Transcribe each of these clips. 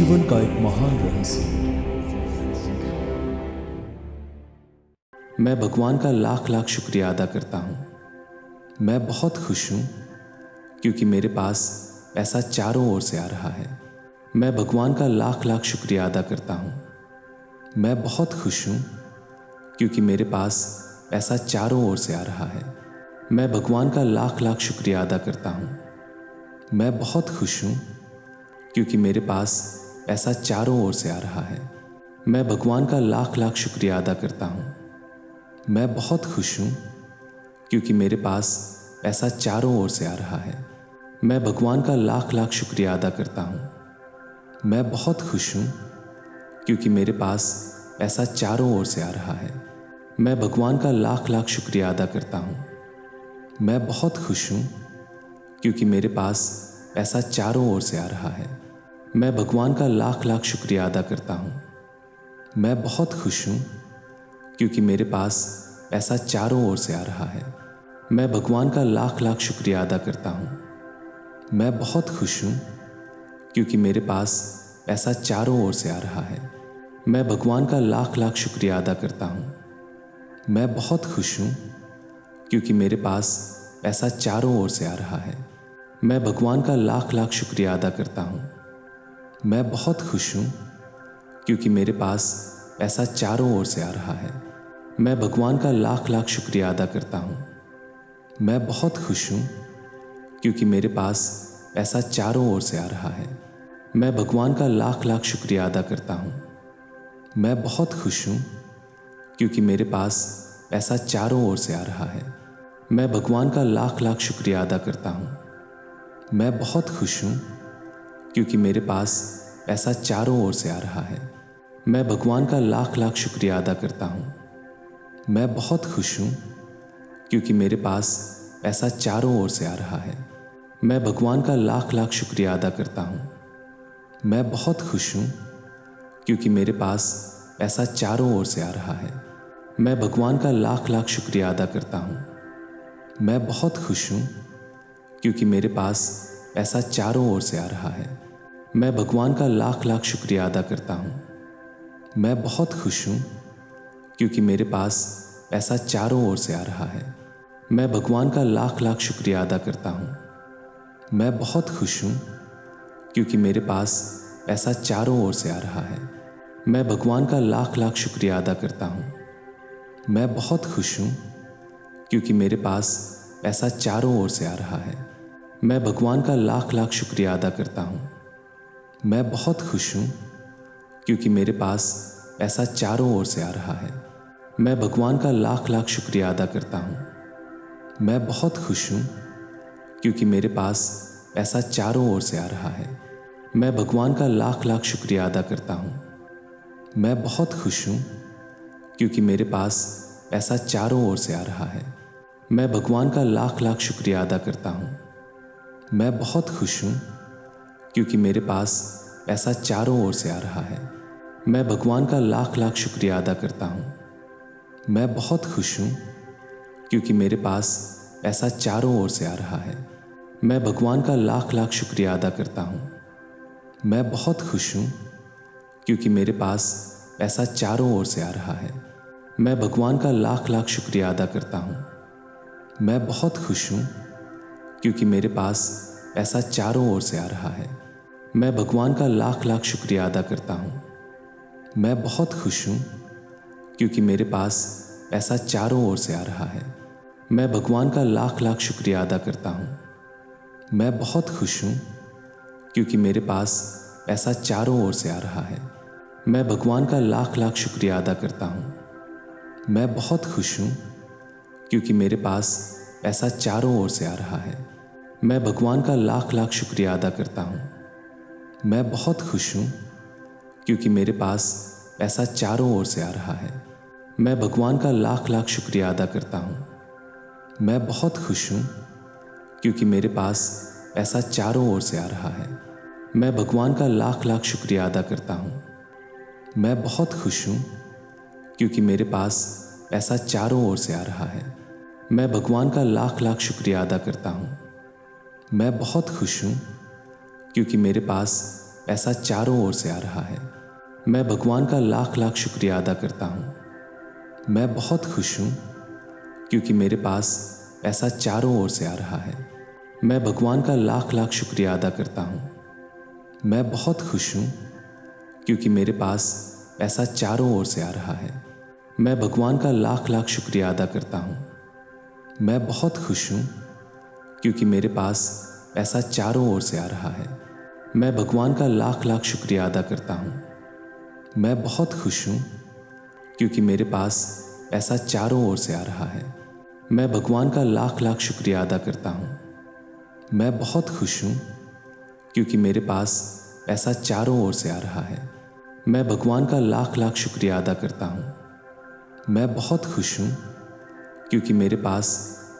जीवन का एक महान रहस्य। मैं भगवान का लाख लाख शुक्रिया अदा करता हूँ। मैं बहुत खुश हूँ क्योंकि मेरे पास पैसा चारों ओर से आ रहा है। मैं भगवान का लाख लाख शुक्रिया अदा करता हूँ। मैं बहुत खुश हूँ क्योंकि मेरे पास पैसा चारों ओर से आ रहा है। मैं भगवान का लाख लाख शुक्रिया अदा करता हूँ। मैं बहुत खुश हूँ क्योंकि मेरे पास पैसा चारों ओर से आ रहा है। मैं भगवान का लाख लाख शुक्रिया अदा करता हूँ। मैं बहुत खुश हूँ क्योंकि मेरे पास पैसा चारों ओर से आ रहा है। मैं भगवान का लाख लाख शुक्रिया अदा करता हूँ। मैं बहुत खुश हूँ क्योंकि मेरे पास पैसा चारों ओर से आ रहा है। मैं भगवान का लाख लाख शुक्रिया अदा करता हूँ। मैं बहुत खुश हूँ क्योंकि मेरे पास पैसा चारों ओर से आ रहा है। मैं भगवान का लाख लाख शुक्रिया अदा करता हूँ। मैं बहुत खुश हूँ क्योंकि मेरे पास पैसा चारों ओर से आ रहा है। मैं भगवान का लाख लाख शुक्रिया अदा करता हूँ। मैं बहुत खुश हूँ क्योंकि मेरे पास पैसा चारों ओर से आ रहा है। मैं भगवान का लाख लाख शुक्रिया अदा करता हूँ। मैं बहुत खुश हूँ क्योंकि मेरे पास पैसा चारों ओर से आ रहा है। मैं भगवान का लाख लाख शुक्रिया अदा करता हूँ। मैं बहुत खुश हूँ क्योंकि मेरे पास पैसा चारों ओर से आ रहा है। मैं भगवान का लाख लाख शुक्रिया अदा करता हूँ। मैं बहुत खुश हूँ क्योंकि मेरे पास पैसा चारों ओर से आ रहा है। मैं भगवान का लाख लाख शुक्रिया अदा करता हूँ। मैं बहुत खुश हूँ क्योंकि मेरे पास पैसा चारों ओर से आ रहा है। मैं भगवान का लाख लाख शुक्रिया अदा करता हूँ। मैं बहुत खुश हूँ क्योंकि मेरे पास पैसा चारों ओर से आ रहा है। मैं भगवान का लाख लाख शुक्रिया अदा करता हूँ। मैं बहुत खुश हूँ क्योंकि मेरे पास पैसा चारों ओर से आ रहा है। मैं भगवान का लाख लाख शुक्रिया अदा करता हूँ। मैं बहुत खुश हूँ क्योंकि मेरे पास पैसा चारों ओर से आ रहा है। मैं भगवान का लाख लाख शुक्रिया अदा करता हूँ। मैं बहुत खुश हूँ क्योंकि मेरे पास पैसा चारों ओर से आ रहा है। मैं भगवान का लाख लाख शुक्रिया अदा करता हूँ। मैं बहुत खुश हूँ क्योंकि मेरे पास पैसा चारों ओर से आ रहा है। मैं भगवान का लाख लाख शुक्रिया अदा करता हूँ। मैं बहुत खुश हूँ क्योंकि मेरे पास पैसा चारों ओर से आ रहा है। मैं भगवान का लाख लाख शुक्रिया अदा करता हूँ। मैं बहुत खुश हूँ क्योंकि मेरे पास पैसा चारों ओर से आ रहा है। मैं भगवान का लाख लाख शुक्रिया अदा करता हूँ। मैं बहुत खुश हूँ क्योंकि मेरे पास पैसा चारों ओर से आ रहा है। मैं भगवान का लाख लाख शुक्रिया अदा करता हूँ। मैं बहुत खुश हूँ क्योंकि मेरे पास पैसा चारों ओर से आ रहा है। मैं भगवान का लाख लाख शुक्रिया अदा करता हूँ। मैं बहुत खुश हूँ क्योंकि मेरे पास पैसा चारों ओर से आ रहा है। मैं भगवान का लाख लाख शुक्रिया अदा करता हूँ। मैं बहुत खुश हूँ क्योंकि मेरे पास पैसा चारों ओर से आ रहा है। मैं भगवान का लाख लाख शुक्रिया अदा करता हूँ। मैं बहुत खुश हूँ क्योंकि मेरे पास पैसा चारों ओर से आ रहा है। मैं भगवान का लाख लाख शुक्रिया अदा करता हूँ। मैं बहुत खुश हूँ क्योंकि मेरे पास पैसा चारों ओर से आ रहा है। मैं भगवान का लाख लाख शुक्रिया अदा करता हूँ। मैं बहुत खुश हूँ क्योंकि मेरे पास पैसा चारों ओर से आ रहा है। मैं भगवान का लाख लाख शुक्रिया अदा करता हूँ। मैं बहुत खुश हूँ क्योंकि मेरे पास पैसा चारों ओर से आ रहा है। मैं भगवान का लाख लाख शुक्रिया अदा करता हूँ। मैं बहुत खुश हूँ क्योंकि मेरे पास पैसा चारों ओर से आ रहा है। मैं भगवान का लाख लाख शुक्रिया अदा करता हूँ। मैं बहुत खुश हूँ क्योंकि मेरे पास पैसा चारों ओर से आ रहा है। मैं भगवान का लाख लाख शुक्रिया अदा करता हूँ। मैं बहुत खुश हूँ क्योंकि मेरे पास पैसा चारों ओर से आ रहा है। मैं भगवान का लाख लाख शुक्रिया अदा करता हूँ। मैं बहुत खुश हूँ क्योंकि मेरे पास पैसा चारों ओर से आ रहा है। मैं भगवान का लाख लाख शुक्रिया अदा करता हूँ। मैं बहुत खुश हूँ क्योंकि मेरे पास पैसा चारों ओर से आ रहा है। मैं भगवान का लाख लाख शुक्रिया अदा करता हूँ। मैं बहुत खुश हूँ क्योंकि मेरे पास पैसा चारों ओर से आ रहा है। मैं भगवान का लाख लाख शुक्रिया अदा करता हूँ। मैं बहुत खुश हूँ क्योंकि मेरे पास पैसा चारों ओर से आ रहा है। मैं भगवान का लाख लाख शुक्रिया अदा करता हूँ। मैं बहुत खुश हूँ क्योंकि मेरे पास पैसा चारों ओर से आ रहा है। मैं भगवान का लाख लाख शुक्रिया अदा करता हूँ। मैं बहुत खुश हूँ क्योंकि मेरे पास पैसा चारों ओर से आ रहा है। मैं भगवान का लाख लाख शुक्रिया अदा करता हूँ। मैं बहुत खुश हूँ क्योंकि मेरे पास पैसा चारों ओर से आ रहा है। मैं भगवान का लाख लाख शुक्रिया अदा करता हूँ। मैं बहुत खुश हूँ क्योंकि मेरे पास पैसा चारों ओर से आ रहा है। मैं भगवान का लाख लाख शुक्रिया अदा करता हूँ। मैं बहुत खुश हूँ क्योंकि मेरे पास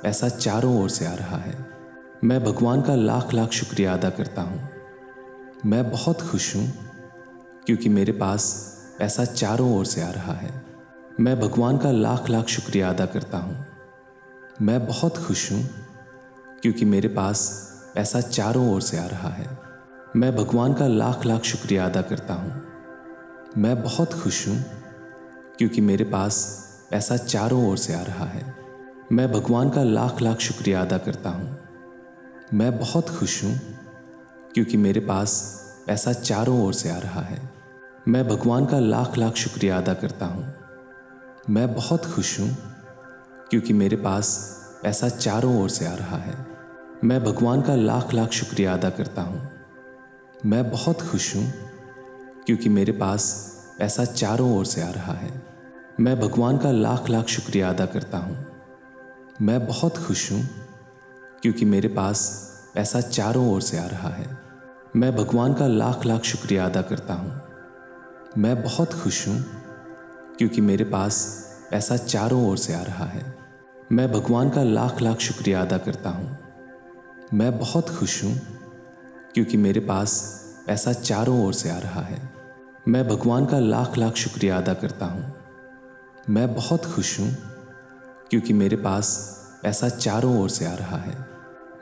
पैसा चारों ओर से आ रहा है। मैं भगवान का लाख लाख शुक्रिया अदा करता हूँ। मैं बहुत खुश हूँ क्योंकि मेरे पास पैसा चारों ओर से आ रहा है। मैं भगवान का लाख लाख शुक्रिया अदा करता हूँ। मैं बहुत खुश हूँ क्योंकि मेरे पास पैसा चारों ओर से आ रहा है। मैं भगवान का लाख लाख शुक्रिया अदा करता हूँ। मैं बहुत खुश हूँ क्योंकि मेरे पास पैसा चारों ओर से आ रहा है। मैं भगवान का लाख लाख शुक्रिया अदा करता हूँ। मैं बहुत खुश हूँ क्योंकि मेरे पास पैसा चारों ओर से आ रहा है। मैं भगवान का लाख लाख शुक्रिया अदा करता हूँ। मैं बहुत खुश हूँ क्योंकि मेरे पास पैसा चारों ओर से आ रहा है। मैं भगवान का लाख लाख शुक्रिया अदा करता हूँ। मैं बहुत खुश हूँ क्योंकि मेरे पास पैसा चारों ओर से आ रहा है। मैं भगवान का लाख लाख शुक्रिया अदा करता हूँ। मैं बहुत खुश हूँ क्योंकि मेरे पास पैसा चारों ओर से आ रहा है। मैं भगवान का लाख लाख शुक्रिया अदा करता हूँ। मैं बहुत खुश हूँ क्योंकि मेरे पास पैसा चारों ओर से आ रहा है। मैं भगवान का लाख लाख शुक्रिया अदा करता हूँ। मैं बहुत खुश हूँ क्योंकि मेरे पास पैसा चारों ओर से आ रहा है। मैं भगवान का लाख लाख शुक्रिया अदा करता हूँ। मैं बहुत खुश हूँ क्योंकि मेरे पास पैसा चारों ओर से आ रहा है।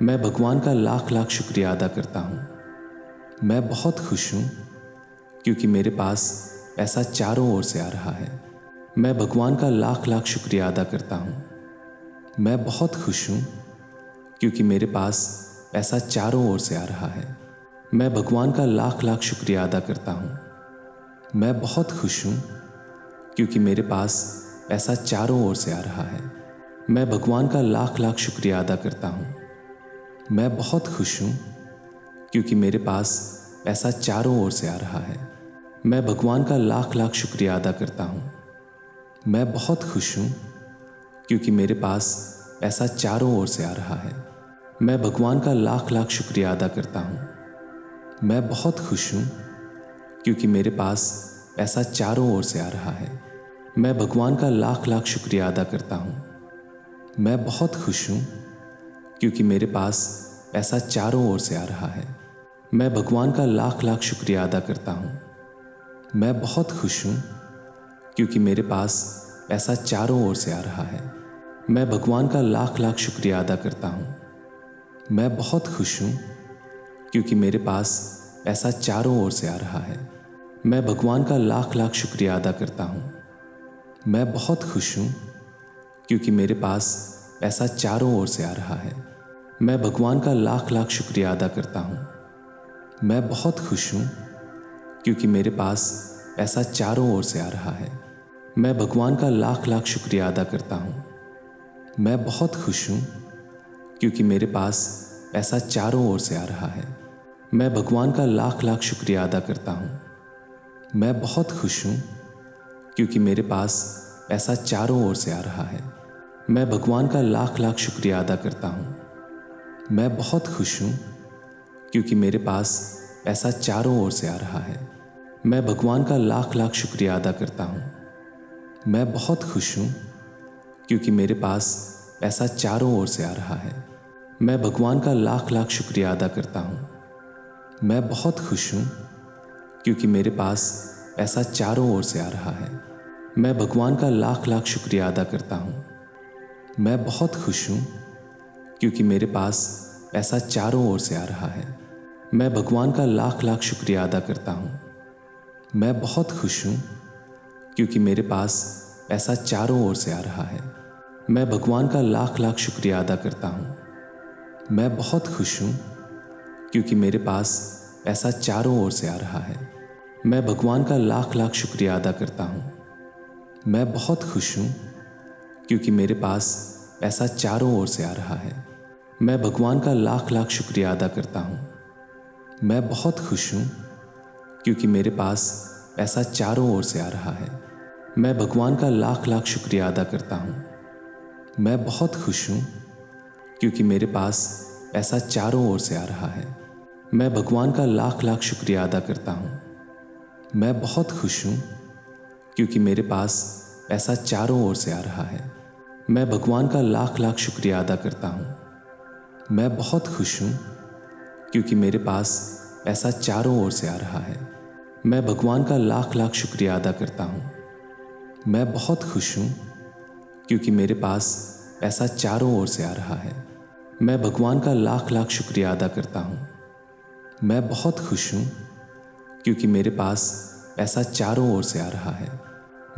मैं भगवान का लाख लाख शुक्रिया अदा करता हूँ। मैं बहुत खुश हूँ क्योंकि मेरे पास पैसा चारों ओर से आ रहा है। मैं भगवान का लाख लाख शुक्रिया अदा करता हूँ। मैं बहुत खुश हूँ क्योंकि मेरे पास पैसा चारों ओर से आ रहा है। मैं भगवान का लाख लाख शुक्रिया अदा करता हूँ। मैं बहुत खुश हूँ क्योंकि मेरे पास पैसा चारों ओर से आ रहा है। मैं भगवान का लाख लाख शुक्रिया अदा करता हूँ। मैं बहुत खुश हूँ क्योंकि मेरे पास पैसा चारों ओर से आ रहा है। मैं भगवान का लाख लाख शुक्रिया अदा करता हूँ। मैं बहुत खुश हूँ क्योंकि मेरे पास पैसा चारों ओर से आ रहा है। मैं भगवान का लाख लाख शुक्रिया अदा करता हूँ। मैं बहुत खुश हूँ क्योंकि मेरे पास पैसा चारों ओर से आ रहा है। मैं भगवान का लाख लाख शुक्रिया अदा करता हूँ। मैं बहुत खुश हूँ क्योंकि मेरे पास पैसा चारों ओर से आ रहा है। मैं भगवान का लाख लाख शुक्रिया अदा करता हूँ। मैं बहुत खुश हूँ क्योंकि मेरे पास पैसा चारों ओर से आ रहा है। मैं भगवान का लाख लाख शुक्रिया अदा करता हूँ। मैं बहुत खुश हूँ क्योंकि मेरे पास पैसा चारों ओर से आ रहा है। मैं भगवान का लाख लाख शुक्रिया अदा करता हूँ। मैं बहुत खुश हूँ क्योंकि मेरे पास पैसा चारों ओर से आ रहा है। मैं भगवान का लाख लाख शुक्रिया अदा करता हूँ। मैं बहुत खुश हूँ क्योंकि मेरे पास पैसा चारों ओर से आ रहा है। मैं भगवान का लाख लाख शुक्रिया अदा करता हूँ। मैं बहुत खुश हूँ क्योंकि मेरे पास पैसा चारों ओर से आ रहा है। मैं भगवान का लाख लाख शुक्रिया अदा करता हूँ। मैं बहुत खुश हूँ क्योंकि मेरे पास पैसा चारों ओर से आ रहा है। मैं भगवान का लाख लाख शुक्रिया अदा करता हूँ। मैं बहुत खुश हूँ क्योंकि मेरे पास पैसा चारों ओर से आ रहा है। मैं भगवान का लाख लाख शुक्रिया अदा करता हूँ। मैं बहुत खुश हूँ क्योंकि मेरे पास पैसा चारों ओर से आ रहा है। मैं भगवान का लाख लाख शुक्रिया अदा करता हूँ। मैं बहुत खुश हूँ क्योंकि मेरे पास पैसा चारों ओर से आ रहा है। मैं भगवान का लाख लाख शुक्रिया अदा करता हूँ। मैं बहुत खुश हूँ क्योंकि मेरे पास पैसा चारों ओर से आ रहा है। मैं भगवान का लाख लाख शुक्रिया अदा करता हूँ। मैं बहुत खुश हूँ क्योंकि मेरे पास पैसा चारों ओर से आ रहा है। मैं भगवान का लाख लाख शुक्रिया अदा करता हूँ। मैं बहुत खुश हूँ क्योंकि मेरे पास पैसा चारों ओर से आ रहा है। मैं भगवान का लाख लाख शुक्रिया अदा करता हूँ। मैं बहुत खुश हूँ क्योंकि मेरे पास पैसा चारों ओर से आ रहा है। मैं भगवान का लाख लाख शुक्रिया अदा करता हूँ। मैं बहुत खुश हूँ क्योंकि मेरे पास पैसा चारों ओर से आ रहा है। मैं भगवान का लाख लाख शुक्रिया अदा करता हूँ। मैं बहुत खुश हूँ क्योंकि मेरे पास पैसा चारों ओर से आ रहा है। मैं भगवान का लाख लाख शुक्रिया अदा करता हूँ। मैं बहुत खुश हूँ क्योंकि मेरे पास पैसा चारों ओर से आ रहा है। मैं भगवान का लाख लाख शुक्रिया अदा करता हूँ। मैं बहुत खुश हूँ क्योंकि मेरे पास पैसा चारों ओर से आ रहा है। मैं भगवान का लाख लाख शुक्रिया अदा करता हूँ। मैं बहुत खुश हूँ क्योंकि मेरे पास पैसा चारों ओर से आ रहा है। मैं भगवान का लाख लाख शुक्रिया अदा करता हूँ। मैं बहुत खुश हूँ क्योंकि मेरे पास पैसा चारों ओर से आ रहा है।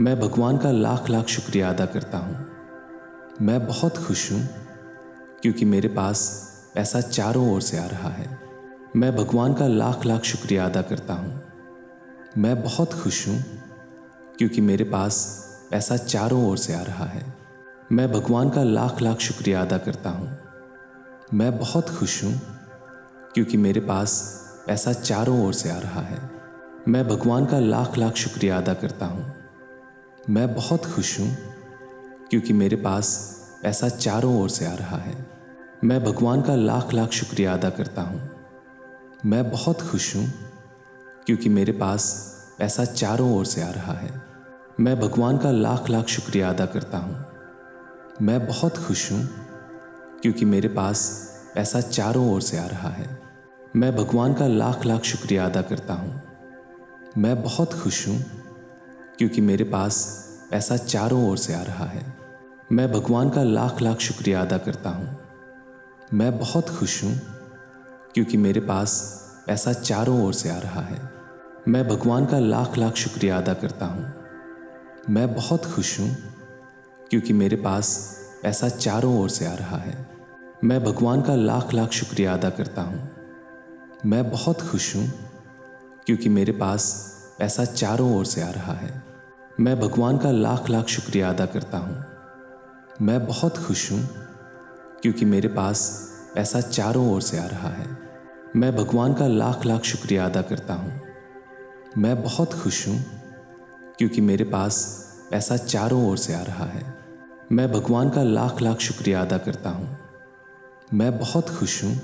मैं भगवान का लाख लाख शुक्रिया अदा करता हूँ। मैं बहुत खुश हूँ क्योंकि मेरे पास पैसा चारों ओर से आ रहा है। मैं भगवान का लाख लाख शुक्रिया अदा करता हूँ। मैं बहुत खुश हूँ क्योंकि मेरे पास पैसा चारों ओर से आ रहा है। मैं भगवान का लाख लाख शुक्रिया अदा करता हूँ। मैं बहुत खुश हूँ क्योंकि मेरे पास पैसा चारों ओर से आ रहा है। मैं भगवान का लाख लाख शुक्रिया अदा करता हूँ। मैं बहुत खुश हूँ क्योंकि मेरे पास पैसा चारों ओर से आ रहा है। मैं भगवान का लाख लाख शुक्रिया अदा करता हूँ। मैं बहुत खुश हूँ क्योंकि मेरे पास पैसा चारों ओर से आ रहा है। मैं भगवान का लाख लाख शुक्रिया अदा करता हूँ। मैं बहुत खुश हूँ क्योंकि मेरे पास पैसा चारों ओर से आ रहा है। मैं भगवान का लाख लाख शुक्रिया अदा करता हूँ। मैं बहुत खुश हूँ क्योंकि मेरे पास पैसा चारों ओर से आ रहा है। मैं भगवान का लाख लाख शुक्रिया अदा करता हूँ। मैं बहुत खुश हूँ क्योंकि मेरे पास पैसा चारों ओर से आ रहा है। मैं भगवान का लाख लाख शुक्रिया अदा करता हूँ। मैं बहुत खुश हूँ क्योंकि मेरे पास पैसा चारों ओर से आ रहा है। मैं भगवान का लाख लाख शुक्रिया अदा करता हूँ। मैं बहुत खुश हूँ क्योंकि मेरे पास पैसा चारों ओर से आ रहा है। मैं भगवान का लाख लाख शुक्रिया अदा करता हूँ। मैं बहुत खुश हूँ क्योंकि मेरे पास पैसा चारों ओर से आ रहा है। मैं भगवान का लाख लाख शुक्रिया अदा करता हूँ। मैं बहुत खुश हूँ क्योंकि मेरे पास पैसा चारों ओर से आ रहा है। मैं भगवान का लाख लाख शुक्रिया अदा करता हूँ। मैं बहुत खुश हूँ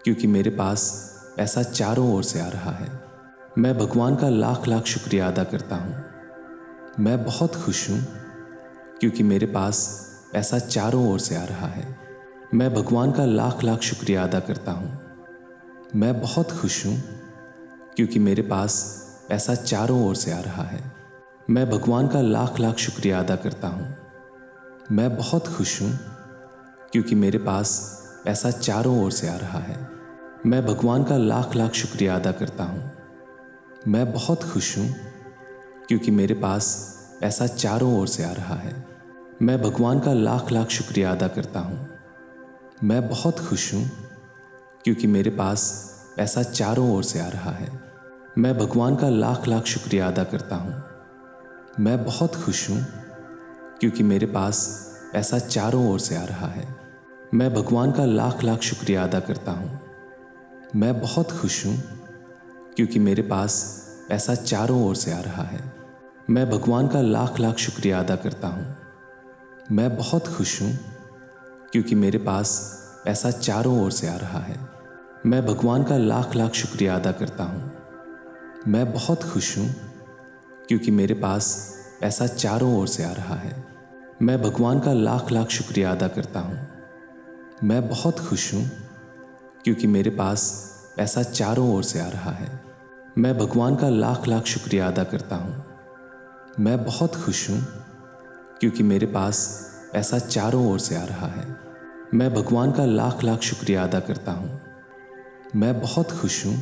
क्योंकि मेरे पास पैसा चारों ओर से आ रहा है। मैं भगवान का लाख लाख शुक्रिया अदा करता हूँ। मैं बहुत खुश हूँ क्योंकि मेरे पास पैसा चारों ओर से आ रहा है। मैं भगवान का लाख लाख शुक्रिया अदा करता हूँ। मैं बहुत खुश हूँ क्योंकि मेरे पास पैसा चारों ओर से आ रहा है। मैं भगवान का लाख लाख शुक्रिया अदा करता हूँ। मैं बहुत खुश हूँ क्योंकि मेरे पास पैसा चारों ओर से आ रहा है। मैं भगवान का लाख लाख शुक्रिया अदा करता हूँ। मैं बहुत खुश हूँ क्योंकि मेरे पास पैसा चारों ओर से आ रहा है। मैं भगवान का लाख लाख शुक्रिया अदा करता हूँ। मैं बहुत खुश हूँ क्योंकि मेरे पास पैसा चारों ओर से आ रहा है। मैं भगवान का लाख लाख शुक्रिया अदा करता हूँ। मैं बहुत खुश हूँ क्योंकि मेरे पास पैसा चारों ओर से आ रहा है। मैं भगवान का लाख लाख शुक्रिया अदा करता हूँ। मैं बहुत खुश हूँ क्योंकि मेरे पास पैसा चारों ओर से आ रहा है। मैं भगवान का लाख लाख शुक्रिया अदा करता हूँ। मैं बहुत खुश हूँ क्योंकि मेरे पास पैसा चारों ओर से आ रहा है। मैं भगवान का लाख लाख शुक्रिया अदा करता हूँ। मैं बहुत खुश हूँ क्योंकि मेरे पास पैसा चारों ओर से आ रहा है। मैं भगवान का लाख लाख शुक्रिया अदा करता हूँ। मैं बहुत खुश हूँ क्योंकि मेरे पास पैसा चारों ओर से आ रहा है। मैं भगवान का लाख लाख शुक्रिया अदा करता हूँ। मैं बहुत खुश हूँ क्योंकि मेरे पास पैसा चारों ओर से आ रहा है। मैं भगवान का लाख लाख शुक्रिया अदा करता हूँ। मैं बहुत खुश हूँ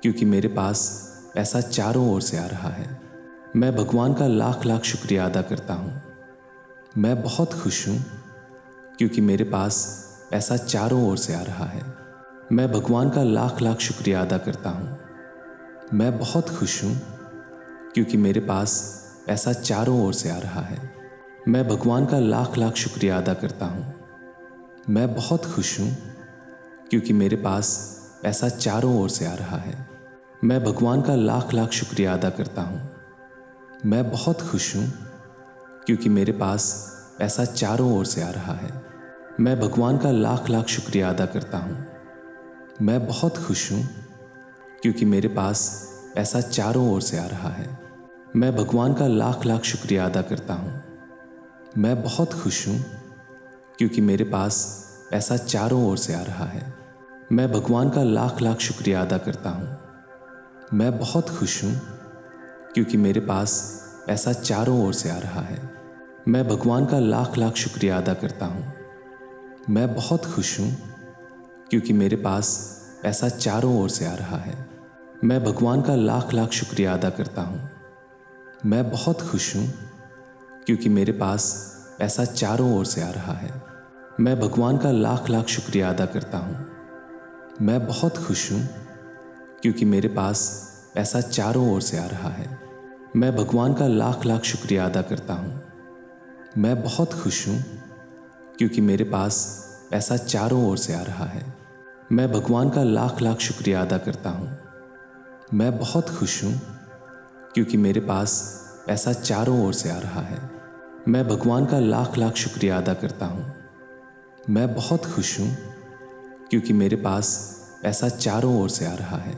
क्योंकि मेरे पास पैसा चारों ओर से आ रहा है। मैं भगवान का लाख लाख शुक्रिया अदा करता हूँ। मैं बहुत खुश हूँ क्योंकि मेरे पास पैसा चारों ओर से आ रहा है। मैं भगवान का लाख लाख शुक्रिया अदा करता हूँ। मैं बहुत खुश हूँ क्योंकि मेरे पास पैसा चारों ओर से आ रहा है। मैं भगवान का लाख लाख शुक्रिया अदा करता हूँ। मैं बहुत खुश हूँ क्योंकि मेरे पास पैसा चारों ओर से आ रहा है। मैं भगवान का लाख लाख शुक्रिया अदा करता हूँ। मैं बहुत खुश हूँ क्योंकि मेरे पास पैसा चारों ओर से आ रहा है। मैं भगवान का लाख लाख शुक्रिया अदा करता हूँ। मैं बहुत खुश हूँ क्योंकि मेरे पास पैसा चारों ओर से आ रहा है। मैं भगवान का लाख लाख शुक्रिया अदा करता हूँ। मैं बहुत खुश हूँ क्योंकि मेरे पास पैसा चारों ओर से आ रहा है। मैं भगवान का लाख लाख शुक्रिया अदा करता हूँ। मैं बहुत खुश हूँ क्योंकि मेरे पास पैसा चारों ओर से आ रहा है। मैं भगवान का लाख लाख शुक्रिया अदा करता हूँ। मैं बहुत खुश हूँ क्योंकि मेरे पास पैसा चारों ओर से आ रहा है। मैं भगवान का लाख लाख शुक्रिया अदा करता हूँ। मैं बहुत खुश हूँ क्योंकि मेरे पास पैसा चारों ओर से आ रहा है। मैं भगवान का लाख लाख शुक्रिया अदा करता हूँ। मैं बहुत खुश हूँ क्योंकि मेरे पास पैसा चारों ओर से आ रहा है। मैं भगवान का लाख लाख शुक्रिया अदा करता हूँ। मैं बहुत खुश हूँ क्योंकि मेरे पास पैसा चारों ओर से आ रहा है। मैं भगवान का लाख लाख शुक्रिया अदा करता हूँ। मैं बहुत खुश हूँ क्योंकि मेरे पास पैसा चारों ओर से आ रहा है। मैं भगवान का लाख लाख शुक्रिया अदा करता हूँ। मैं बहुत खुश हूँ क्योंकि मेरे पास पैसा चारों ओर से आ रहा है।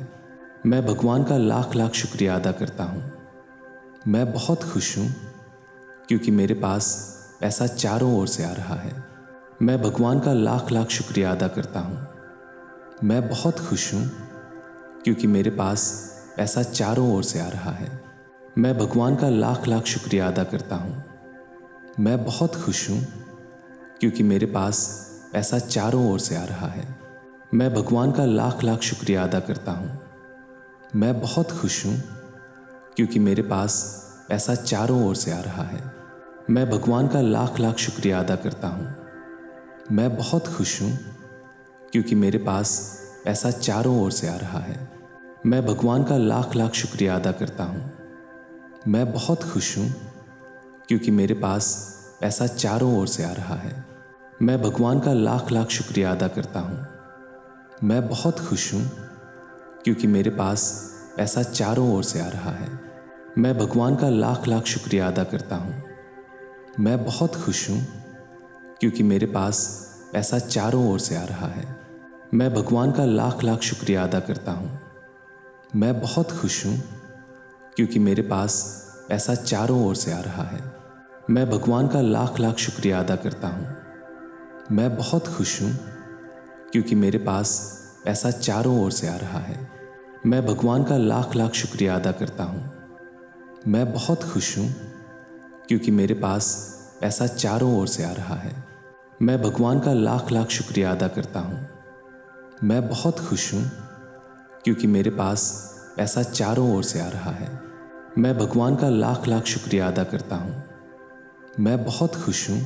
मैं भगवान का लाख लाख शुक्रिया अदा करता हूँ। मैं बहुत खुश हूँ क्योंकि मेरे पास पैसा चारों ओर से आ रहा है। मैं भगवान का लाख लाख शुक्रिया अदा करता हूँ। मैं बहुत खुश हूँ क्योंकि मेरे पास पैसा चारों ओर से आ रहा है। मैं भगवान का लाख लाख शुक्रिया अदा करता हूँ। मैं बहुत खुश हूँ क्योंकि मेरे पास पैसा चारों ओर से आ रहा है। मैं भगवान का लाख लाख शुक्रिया अदा करता हूँ। मैं बहुत खुश हूँ क्योंकि मेरे पास पैसा चारों ओर से आ रहा है। मैं भगवान का लाख लाख शुक्रिया अदा करता हूँ। मैं बहुत खुश हूँ क्योंकि मेरे पास पैसा चारों ओर से आ रहा है। मैं भगवान का लाख लाख शुक्रिया अदा करता हूँ। मैं बहुत खुश हूँ क्योंकि मेरे पास पैसा चारों ओर से आ रहा है। मैं भगवान का लाख लाख शुक्रिया अदा करता हूँ। मैं बहुत खुश हूँ क्योंकि मेरे पास पैसा चारों ओर से आ रहा है। मैं भगवान का लाख लाख शुक्रिया अदा करता हूँ। मैं बहुत खुश हूँ क्योंकि मेरे पास पैसा चारों ओर से आ रहा है। मैं भगवान का लाख लाख शुक्रिया अदा करता हूँ। मैं बहुत खुश हूँ क्योंकि मेरे पास पैसा चारों ओर से आ रहा है। मैं भगवान का लाख लाख शुक्रिया अदा करता हूँ। मैं बहुत खुश हूँ क्योंकि मेरे पास पैसा चारों ओर से आ रहा है। मैं भगवान का लाख लाख शुक्रिया अदा करता हूँ। मैं बहुत खुश हूँ क्योंकि मेरे पास पैसा चारों ओर से आ रहा है। मैं भगवान का लाख लाख शुक्रिया अदा करता हूँ। मैं बहुत खुश हूँ क्योंकि मेरे पास पैसा चारों ओर से आ रहा है। मैं भगवान का लाख लाख शुक्रिया अदा करता हूँ। मैं बहुत खुश हूँ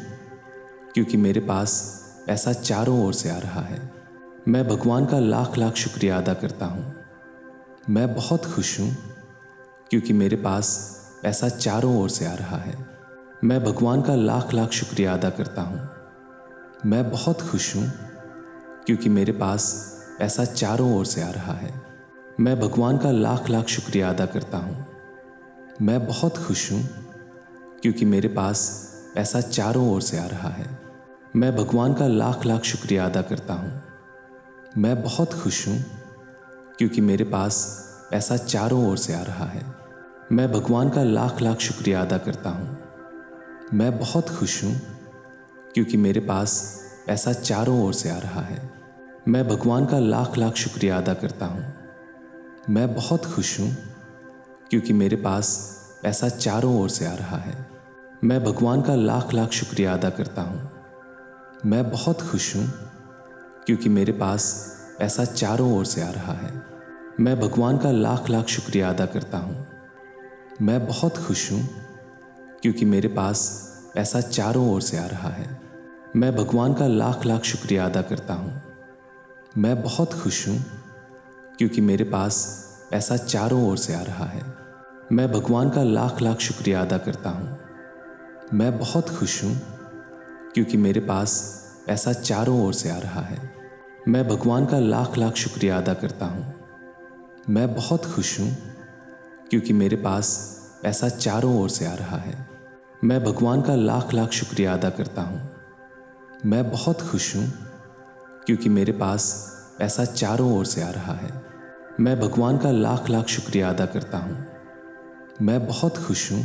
क्योंकि मेरे पास पैसा चारों ओर से आ रहा है। मैं भगवान का लाख लाख शुक्रिया अदा करता हूँ। मैं बहुत खुश हूँ क्योंकि मेरे पास पैसा चारों ओर से आ रहा है। मैं भगवान का लाख लाख शुक्रिया अदा करता हूँ। मैं बहुत खुश हूँ क्योंकि मेरे पास पैसा चारों ओर से आ रहा है। मैं भगवान का लाख लाख शुक्रिया अदा करता हूँ। मैं बहुत खुश हूँ क्योंकि मेरे पास पैसा चारों ओर से आ रहा है। मैं भगवान का लाख लाख शुक्रिया अदा करता हूँ। मैं बहुत खुश हूँ क्योंकि मेरे पास पैसा चारों ओर से आ रहा है। मैं भगवान का लाख लाख शुक्रिया अदा करता हूँ। मैं बहुत खुश हूँ क्योंकि मेरे पास पैसा चारों ओर से आ रहा है। मैं भगवान का लाख लाख शुक्रिया अदा करता हूँ। मैं बहुत खुश हूँ क्योंकि मेरे पास पैसा चारों ओर से आ रहा है। मैं भगवान का लाख लाख शुक्रिया अदा करता हूँ। मैं बहुत खुश हूँ क्योंकि मेरे पास पैसा चारों ओर से आ रहा है। मैं भगवान का लाख लाख शुक्रिया अदा करता हूँ। मैं बहुत खुश हूँ क्योंकि मेरे पास पैसा चारों ओर से आ रहा है। मैं भगवान का लाख लाख शुक्रिया अदा करता हूँ। मैं बहुत खुश हूँ क्योंकि मेरे पास पैसा चारों ओर से आ रहा है। मैं भगवान का लाख लाख शुक्रिया अदा करता हूँ। मैं बहुत खुश हूँ क्योंकि मेरे पास पैसा चारों ओर से आ रहा है। मैं भगवान का लाख लाख शुक्रिया अदा करता हूँ। मैं बहुत खुश हूँ क्योंकि मेरे पास पैसा चारों ओर से आ रहा है। मैं भगवान का लाख लाख शुक्रिया अदा करता हूँ। मैं बहुत खुश हूँ क्योंकि मेरे पास पैसा चारों ओर से आ रहा है। मैं भगवान का लाख लाख शुक्रिया अदा करता हूँ। मैं बहुत खुश हूँ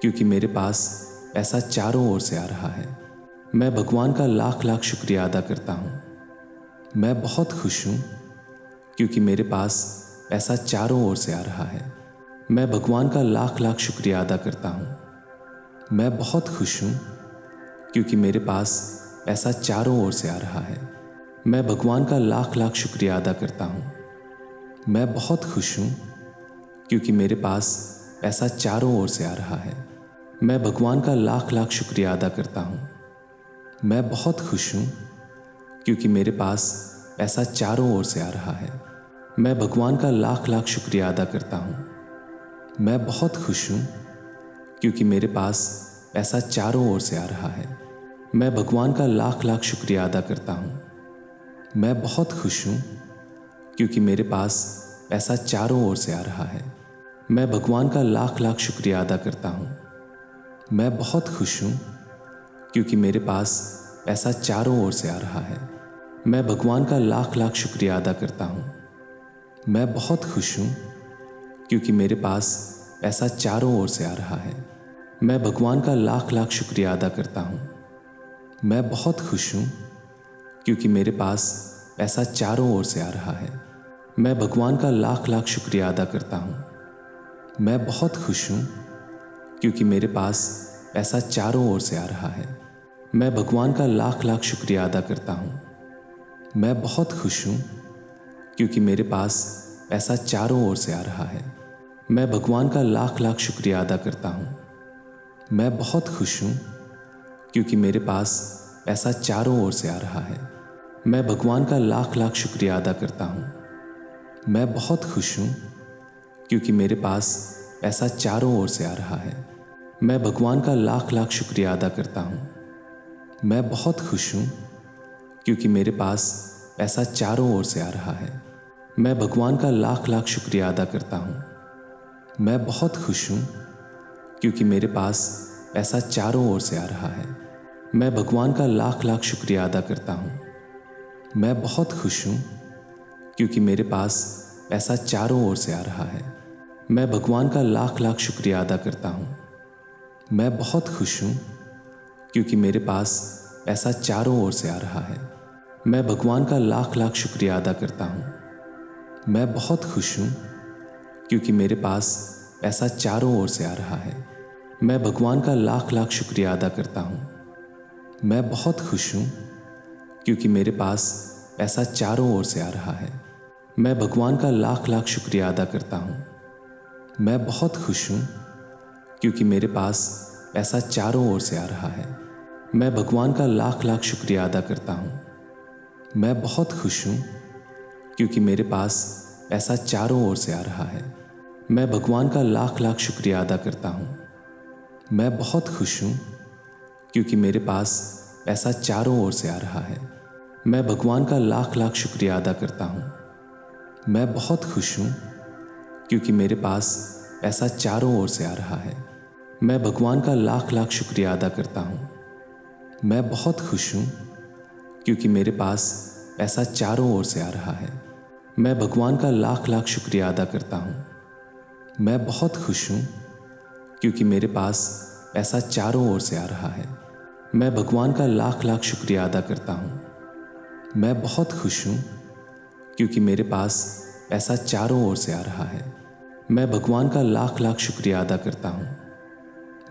क्योंकि मेरे पास पैसा चारों ओर से आ रहा है। मैं भगवान का लाख लाख शुक्रिया अदा करता हूँ। मैं बहुत खुश हूँ क्योंकि मेरे पास पैसा चारों ओर से आ रहा है। मैं भगवान का लाख लाख शुक्रिया अदा करता हूँ। मैं बहुत खुश हूँ क्योंकि मेरे पास पैसा चारों ओर से आ रहा है। मैं भगवान का लाख लाख शुक्रिया अदा करता हूँ। मैं बहुत खुश हूँ क्योंकि मेरे पास पैसा चारों ओर से आ रहा है। मैं भगवान का लाख लाख शुक्रिया अदा करता हूँ। मैं बहुत खुश हूँ क्योंकि मेरे पास पैसा चारों ओर से आ रहा है। मैं भगवान का लाख लाख शुक्रिया अदा करता हूँ। मैं बहुत खुश हूँ क्योंकि मेरे पास पैसा चारों ओर से आ रहा है। मैं भगवान का लाख लाख शुक्रिया अदा करता हूँ। मैं बहुत खुश हूँ क्योंकि मेरे पास पैसा चारों ओर से आ रहा है। मैं भगवान का लाख लाख शुक्रिया अदा करता हूँ। मैं बहुत खुश हूँ क्योंकि मेरे पास पैसा चारों ओर से आ रहा है। मैं भगवान का लाख लाख शुक्रिया अदा करता हूँ। मैं बहुत खुश हूँ क्योंकि मेरे पास पैसा चारों ओर से आ रहा है। मैं भगवान का लाख लाख शुक्रिया अदा करता हूँ। मैं बहुत खुश हूँ क्योंकि मेरे पास पैसा चारों ओर से आ रहा है। मैं भगवान का लाख लाख शुक्रिया अदा करता हूँ। मैं बहुत खुश हूँ क्योंकि मेरे पास पैसा चारों ओर से आ रहा है। मैं भगवान का लाख लाख शुक्रिया अदा करता हूँ। मैं बहुत खुश हूँ क्योंकि मेरे पास पैसा चारों ओर से आ रहा है। मैं भगवान का लाख लाख शुक्रिया अदा करता हूँ। मैं बहुत खुश हूँ क्योंकि मेरे पास पैसा चारों ओर से आ रहा है। मैं भगवान का लाख लाख शुक्रिया अदा करता हूँ। मैं बहुत खुश हूँ क्योंकि मेरे पास पैसा चारों ओर से आ रहा है। मैं भगवान का लाख लाख शुक्रिया अदा करता हूँ। मैं बहुत खुश हूँ क्योंकि मेरे पास पैसा चारों ओर से आ रहा है। मैं भगवान का लाख लाख शुक्रिया अदा करता हूँ। मैं बहुत खुश हूँ क्योंकि मेरे पास पैसा चारों ओर से आ रहा है। मैं भगवान का लाख लाख शुक्रिया अदा करता हूँ। मैं बहुत खुश हूँ क्योंकि मेरे पास पैसा चारों ओर से आ रहा है। मैं भगवान का लाख लाख शुक्रिया अदा करता हूँ। मैं बहुत खुश हूँ क्योंकि मेरे पास पैसा चारों ओर से आ रहा है। मैं भगवान का लाख लाख शुक्रिया अदा करता हूँ। मैं बहुत खुश हूँ क्योंकि मेरे पास पैसा चारों ओर से आ रहा है। मैं भगवान का लाख लाख शुक्रिया अदा करता हूँ। मैं बहुत खुश हूँ क्योंकि मेरे पास पैसा चारों ओर से आ रहा है। मैं भगवान का लाख लाख शुक्रिया अदा करता हूँ। मैं बहुत खुश हूँ क्योंकि मेरे पास पैसा चारों ओर से आ रहा है। मैं भगवान का लाख लाख शुक्रिया अदा करता हूँ। मैं बहुत खुश हूँ क्योंकि मेरे पास पैसा चारों ओर से आ रहा है। मैं भगवान का लाख लाख शुक्रिया अदा करता हूँ। मैं बहुत खुश हूँ क्योंकि मेरे पास पैसा चारों ओर से आ रहा है। मैं भगवान का लाख लाख शुक्रिया अदा करता हूँ। मैं बहुत खुश हूँ क्योंकि मेरे पास पैसा चारों ओर से आ रहा है। मैं भगवान का लाख लाख शुक्रिया अदा करता हूँ। मैं बहुत खुश हूँ क्योंकि मेरे पास पैसा चारों ओर से आ रहा है। मैं भगवान का लाख लाख शुक्रिया अदा करता हूँ। मैं बहुत खुश हूँ क्योंकि मेरे पास पैसा चारों ओर से आ रहा है। मैं भगवान का लाख लाख शुक्रिया अदा करता हूँ। मैं बहुत खुश हूँ क्योंकि मेरे पास पैसा चारों ओर से आ रहा है। मैं भगवान का लाख लाख शुक्रिया अदा करता हूँ।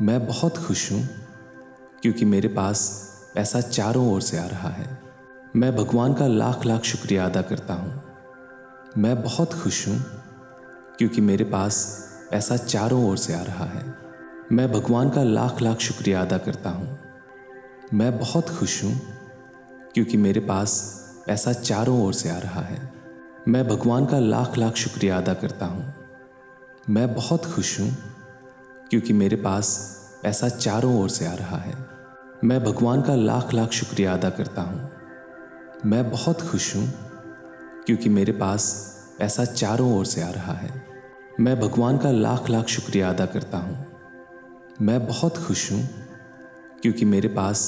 मैं बहुत खुश हूँ क्योंकि मेरे पास पैसा चारों ओर से आ रहा है। मैं भगवान का लाख लाख शुक्रिया अदा करता हूँ। मैं बहुत खुश हूँ क्योंकि मेरे पास पैसा चारों ओर से आ रहा है। मैं भगवान का लाख लाख शुक्रिया अदा करता हूँ। मैं बहुत खुश हूँ क्योंकि मेरे पास पैसा चारों ओर से आ रहा है। मैं भगवान का लाख लाख शुक्रिया अदा करता हूँ। मैं बहुत खुश हूँ क्योंकि मेरे पास पैसा चारों ओर से आ रहा है। मैं भगवान का लाख लाख शुक्रिया अदा करता हूँ। मैं बहुत खुश हूँ क्योंकि मेरे पास पैसा चारों ओर से आ रहा है। मैं भगवान का लाख लाख शुक्रिया अदा करता हूँ। मैं बहुत खुश हूँ क्योंकि मेरे पास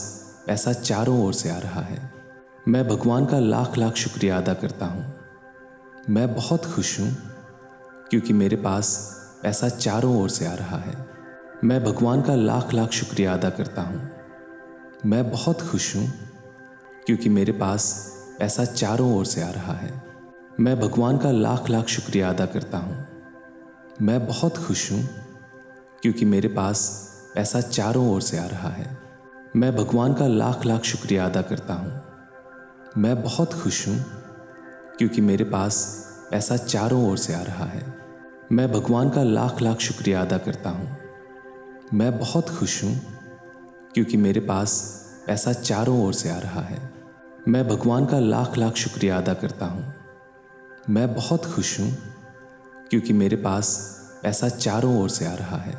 पैसा चारों ओर से आ रहा है। मैं भगवान का लाख लाख शुक्रिया अदा करता हूँ। मैं बहुत खुश हूँ क्योंकि मेरे पास पैसा चारों ओर से आ रहा है। मैं भगवान का लाख लाख शुक्रिया अदा करता हूँ। मैं बहुत खुश हूँ क्योंकि मेरे पास पैसा चारों ओर से आ रहा है। मैं भगवान का लाख लाख शुक्रिया अदा करता हूँ। मैं बहुत खुश हूँ क्योंकि मेरे पास पैसा चारों ओर से आ रहा है। मैं भगवान का लाख लाख शुक्रिया अदा करता हूँ। मैं बहुत खुश हूँ क्योंकि मेरे पास पैसा चारों ओर से आ रहा है। मैं भगवान का लाख लाख शुक्रिया अदा करता हूँ। मैं बहुत खुश हूँ क्योंकि मेरे पास पैसा चारों ओर से आ रहा है। मैं भगवान का लाख लाख शुक्रिया अदा करता हूँ। मैं बहुत खुश हूँ क्योंकि मेरे पास पैसा चारों ओर से आ रहा है।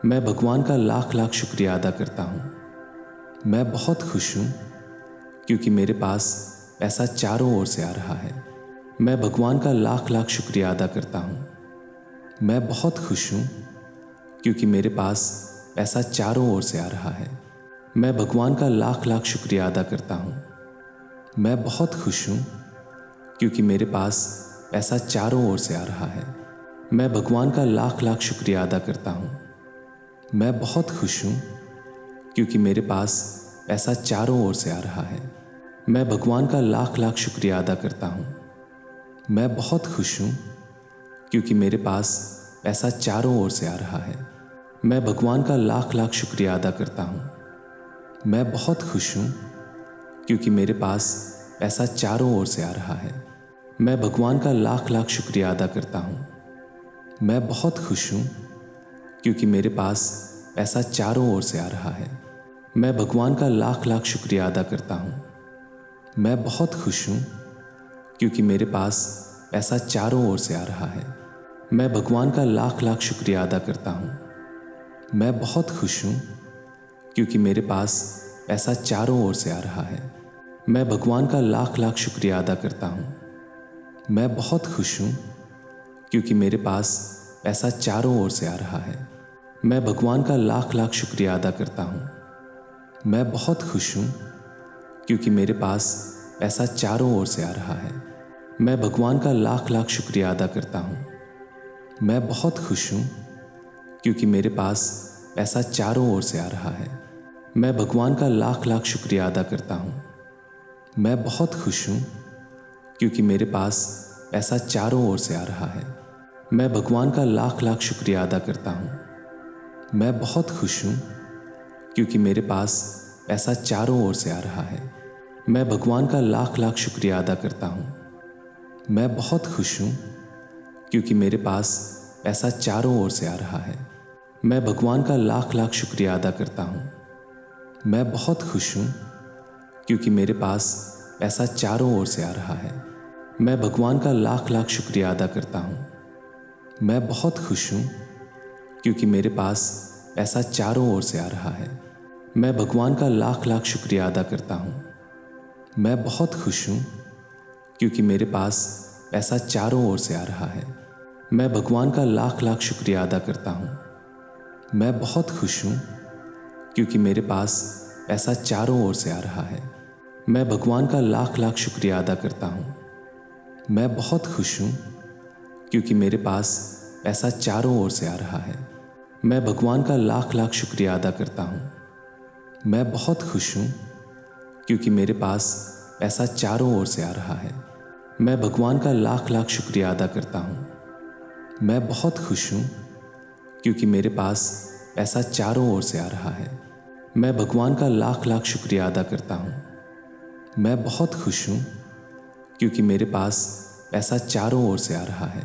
मैं भगवान का लाख लाख शुक्रिया अदा करता हूँ। मैं बहुत खुश हूँ क्योंकि मेरे पास पैसा चारों ओर से आ रहा है। मैं भगवान का लाख लाख शुक्रिया अदा करता हूँ। मैं बहुत खुश हूँ क्योंकि मेरे पास पैसा चारों ओर से आ रहा है। मैं भगवान का लाख लाख शुक्रिया अदा करता हूँ। मैं बहुत खुश हूँ क्योंकि मेरे पास पैसा चारों ओर से आ रहा है। मैं भगवान का लाख लाख शुक्रिया अदा करता हूँ। मैं बहुत खुश हूँ क्योंकि मेरे पास पैसा चारों ओर से आ रहा है। मैं भगवान का लाख लाख शुक्रिया अदा करता हूँ। मैं बहुत खुश हूँ क्योंकि मेरे पास पैसा चारों ओर से आ रहा है। मैं भगवान का लाख लाख शुक्रिया अदा करता हूँ। मैं बहुत खुश हूँ क्योंकि मेरे पास पैसा चारों ओर से आ रहा है। मैं भगवान का लाख लाख शुक्रिया अदा करता हूँ। मैं बहुत खुश हूँ क्योंकि मेरे पास पैसा चारों ओर से आ रहा है। मैं भगवान का लाख लाख शुक्रिया अदा करता हूँ। मैं बहुत खुश हूँ क्योंकि मेरे पास पैसा चारों ओर से आ रहा है। मैं भगवान का लाख लाख शुक्रिया अदा करता हूँ। मैं बहुत खुश हूँ क्योंकि मेरे पास पैसा चारों ओर से आ रहा है। मैं भगवान का लाख लाख शुक्रिया अदा करता हूँ। मैं बहुत खुश हूँ क्योंकि मेरे पास पैसा चारों ओर से आ रहा है। मैं भगवान का लाख लाख शुक्रिया अदा करता हूँ। मैं बहुत खुश हूँ क्योंकि मेरे पास पैसा चारों ओर से आ रहा है। मैं भगवान का लाख लाख शुक्रिया अदा करता हूँ। मैं बहुत खुश हूँ क्योंकि मेरे पास पैसा चारों ओर से आ रहा है। मैं भगवान का लाख लाख शुक्रिया अदा करता हूँ। मैं बहुत खुश हूँ क्योंकि मेरे पास पैसा चारों ओर से आ रहा है। मैं भगवान का लाख लाख शुक्रिया अदा करता हूँ। मैं बहुत खुश हूँ क्योंकि मेरे पास पैसा चारों ओर से आ रहा है। मैं भगवान का लाख लाख शुक्रिया अदा करता हूँ। मैं बहुत खुश हूँ क्योंकि मेरे पास पैसा चारों ओर से आ रहा है। मैं भगवान का लाख लाख शुक्रिया अदा करता हूँ। मैं बहुत खुश हूँ क्योंकि मेरे पास पैसा चारों ओर से आ रहा है। मैं भगवान का लाख लाख शुक्रिया अदा करता हूँ। मैं बहुत खुश हूँ क्योंकि मेरे पास पैसा चारों ओर से आ रहा है। मैं भगवान का लाख लाख शुक्रिया अदा करता हूँ। मैं बहुत खुश हूँ क्योंकि मेरे पास पैसा चारों ओर से आ रहा है। मैं भगवान का लाख लाख शुक्रिया अदा करता हूँ। मैं बहुत खुश हूँ क्योंकि मेरे पास पैसा चारों ओर से आ रहा है। मैं भगवान का लाख लाख शुक्रिया अदा करता हूँ। मैं बहुत खुश हूँ क्योंकि मेरे पास पैसा चारों ओर से आ रहा है। मैं भगवान का लाख लाख शुक्रिया अदा करता हूँ। मैं बहुत खुश हूँ क्योंकि मेरे पास पैसा चारों ओर से आ रहा है। मैं भगवान का लाख लाख शुक्रिया अदा करता हूँ। मैं बहुत खुश हूँ क्योंकि मेरे पास पैसा चारों ओर से आ रहा है। मैं भगवान का लाख लाख शुक्रिया अदा करता हूँ। मैं बहुत खुश हूँ क्योंकि मेरे पास पैसा चारों ओर से आ रहा है।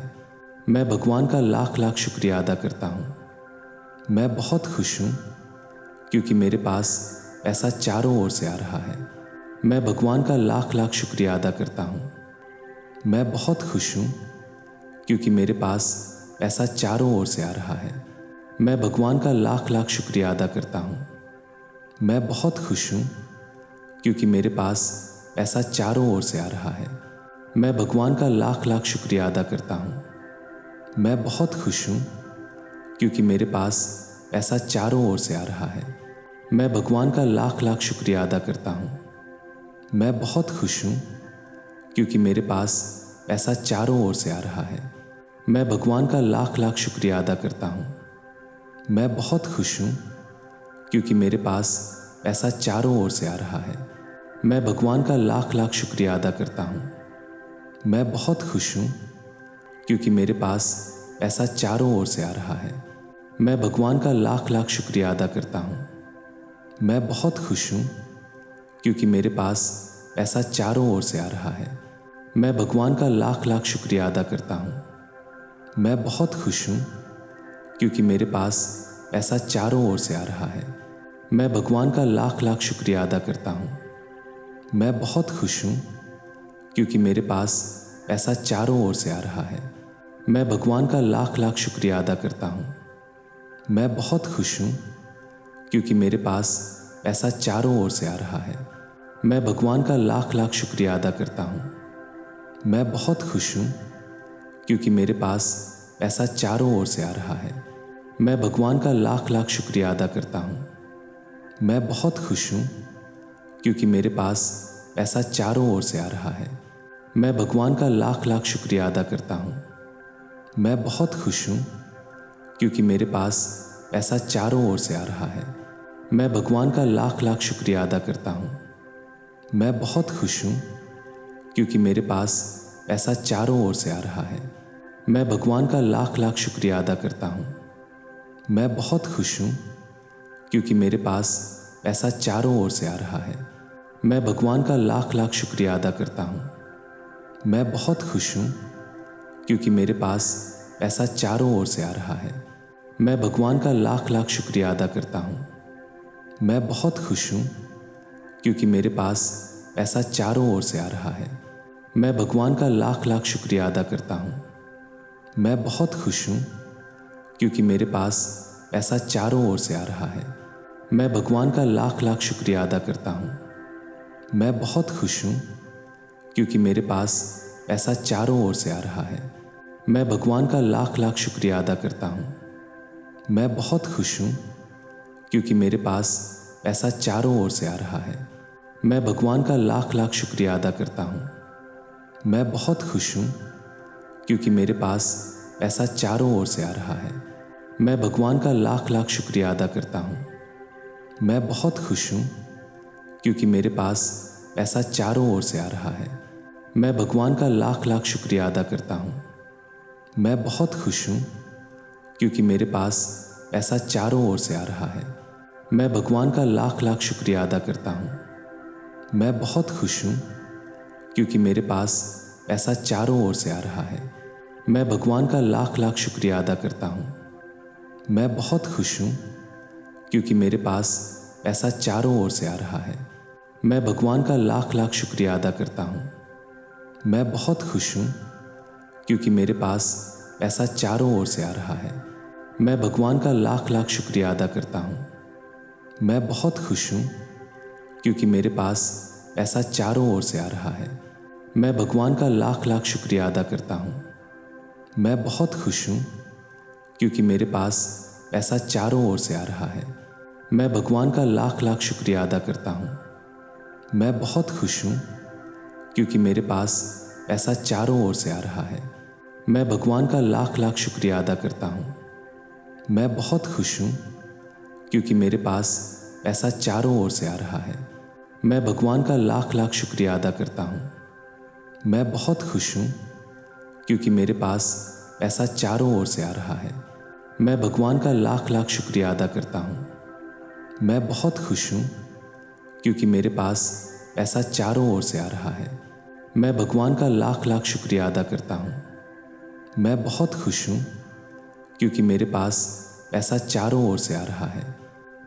मैं भगवान का लाख लाख शुक्रिया अदा करता हूँ। मैं बहुत खुश हूँ क्योंकि मेरे पास पैसा चारों ओर से आ रहा है। मैं भगवान का लाख लाख शुक्रिया अदा करता हूँ। मैं बहुत खुश हूँ क्योंकि मेरे पास पैसा चारों ओर से आ रहा है। मैं भगवान का लाख लाख शुक्रिया अदा करता हूँ। मैं बहुत खुश हूँ क्योंकि मेरे पास पैसा चारों ओर से आ रहा है। मैं भगवान का लाख लाख शुक्रिया अदा करता हूँ। मैं बहुत खुश हूँ क्योंकि मेरे पास पैसा चारों ओर से आ रहा है। मैं भगवान का लाख लाख शुक्रिया अदा करता हूँ। मैं बहुत खुश हूँ क्योंकि मेरे पास पैसा चारों ओर से आ रहा है। मैं भगवान का लाख लाख शुक्रिया अदा करता हूँ। मैं बहुत खुश हूँ क्योंकि मेरे पास पैसा चारों ओर से आ रहा है। मैं भगवान का लाख लाख शुक्रिया अदा करता हूँ। मैं बहुत खुश हूँ क्योंकि मेरे पास पैसा चारों ओर से आ रहा है। मैं भगवान का लाख लाख शुक्रिया अदा करता हूँ। मैं बहुत खुश हूँ क्योंकि मेरे पास पैसा चारों ओर से आ रहा है। मैं भगवान का लाख लाख शुक्रिया अदा करता हूँ। मैं बहुत खुश हूँ क्योंकि मेरे पास पैसा चारों ओर से आ रहा है। मैं भगवान का लाख लाख शुक्रिया अदा करता हूँ। मैं बहुत खुश हूँ क्योंकि मेरे पास पैसा चारों ओर से आ रहा है। मैं भगवान का लाख लाख शुक्रिया अदा करता हूँ। मैं बहुत खुश हूँ क्योंकि मेरे पास पैसा चारों ओर से आ रहा है। मैं भगवान का लाख लाख शुक्रिया अदा करता हूँ। मैं बहुत खुश हूँ क्योंकि मेरे पास पैसा चारों ओर से आ रहा है। मैं भगवान का लाख लाख शुक्रिया अदा करता हूँ। मैं बहुत खुश हूँ क्योंकि मेरे पास पैसा चारों ओर से आ रहा है। मैं भगवान का लाख लाख शुक्रिया अदा करता हूँ। मैं बहुत खुश हूँ क्योंकि मेरे पास पैसा चारों ओर से आ रहा है। मैं भगवान का लाख लाख शुक्रिया अदा करता हूँ। मैं बहुत खुश हूँ क्योंकि मेरे पास पैसा चारों ओर से आ रहा है। मैं भगवान का लाख लाख शुक्रिया अदा करता हूँ। मैं बहुत खुश हूँ क्योंकि मेरे पास पैसा चारों ओर से आ रहा है। मैं भगवान का लाख लाख शुक्रिया अदा करता हूँ। मैं बहुत खुश हूँ क्योंकि मेरे पास पैसा चारों ओर से आ रहा है। मैं भगवान का लाख लाख शुक्रिया अदा करता हूँ। मैं बहुत खुश हूँ क्योंकि मेरे पास पैसा चारों ओर से आ रहा है। मैं भगवान का लाख लाख शुक्रिया अदा करता हूँ। मैं बहुत खुश हूँ क्योंकि मेरे पास पैसा चारों ओर से आ रहा है। मैं भगवान का लाख लाख शुक्रिया अदा करता हूँ। मैं बहुत खुश हूँ क्योंकि मेरे पास पैसा चारों ओर से आ रहा है। मैं भगवान का लाख लाख शुक्रिया अदा करता हूँ। मैं बहुत खुश हूँ क्योंकि मेरे पास पैसा चारों ओर से आ रहा है। मैं भगवान का लाख लाख शुक्रिया अदा करता हूँ। मैं बहुत खुश हूँ क्योंकि मेरे पास पैसा चारों ओर से आ रहा है। मैं भगवान का लाख लाख शुक्रिया अदा करता हूँ। मैं बहुत खुश हूँ क्योंकि मेरे पास पैसा चारों ओर से आ रहा है। मैं भगवान का लाख लाख शुक्रिया अदा करता हूँ। मैं बहुत खुश हूँ क्योंकि मेरे पास पैसा चारों ओर से आ रहा है। मैं भगवान का लाख लाख शुक्रिया अदा करता हूँ। मैं बहुत खुश हूँ क्योंकि मेरे पास पैसा चारों ओर से आ रहा है। मैं भगवान का लाख लाख शुक्रिया अदा करता हूँ। मैं बहुत खुश हूँ क्योंकि मेरे पास पैसा चारों ओर से आ रहा है। मैं भगवान का लाख लाख शुक्रिया अदा करता हूँ। मैं बहुत खुश हूँ क्योंकि मेरे पास पैसा चारों ओर से आ रहा है। मैं भगवान का लाख लाख शुक्रिया अदा करता हूँ। मैं बहुत खुश हूँ क्योंकि मेरे पास पैसा चारों ओर से आ रहा है। मैं भगवान का लाख लाख शुक्रिया अदा करता हूँ। मैं बहुत खुश हूँ क्योंकि मेरे पास पैसा चारों ओर से आ रहा है। मैं भगवान का लाख लाख शुक्रिया अदा करता हूँ। मैं बहुत खुश हूँ क्योंकि मेरे पास पैसा चारों ओर से आ रहा है। मैं भगवान का लाख लाख शुक्रिया अदा करता हूँ। मैं बहुत खुश हूँ क्योंकि मेरे पास पैसा चारों ओर से आ रहा है। मैं भगवान का लाख लाख शुक्रिया अदा करता हूँ। मैं बहुत खुश हूँ क्योंकि मेरे पास पैसा चारों ओर से आ रहा है। मैं भगवान का लाख लाख शुक्रिया अदा करता हूँ। मैं बहुत खुश हूँ क्योंकि मेरे पास पैसा चारों ओर से आ रहा है। मैं भगवान का लाख लाख शुक्रिया अदा करता हूँ। मैं बहुत खुश हूँ क्योंकि मेरे पास पैसा चारों ओर से आ रहा है।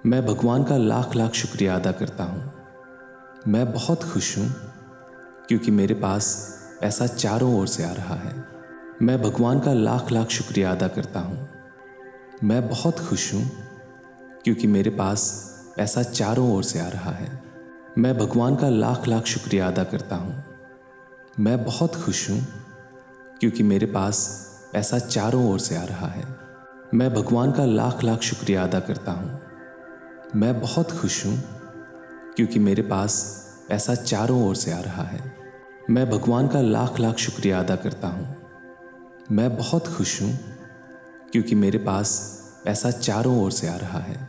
मैं भगवान का लाख लाख शुक्रिया अदा करता हूँ। मैं बहुत खुश हूँ क्योंकि मेरे पास पैसा चारों ओर से आ रहा है। मैं भगवान का लाख लाख शुक्रिया अदा करता हूँ। मैं बहुत खुश हूँ क्योंकि मेरे पास पैसा चारों ओर से आ रहा है। मैं भगवान का लाख लाख शुक्रिया अदा करता हूँ। मैं बहुत खुश हूँ क्योंकि मेरे पास पैसा चारों ओर से आ रहा है। मैं भगवान का लाख लाख शुक्रिया अदा करता हूँ। मैं बहुत खुश हूँ क्योंकि मेरे पास पैसा चारों ओर से आ रहा है। मैं भगवान का लाख लाख शुक्रिया अदा करता हूँ। मैं बहुत खुश हूँ क्योंकि मेरे पास पैसा चारों ओर से आ रहा है।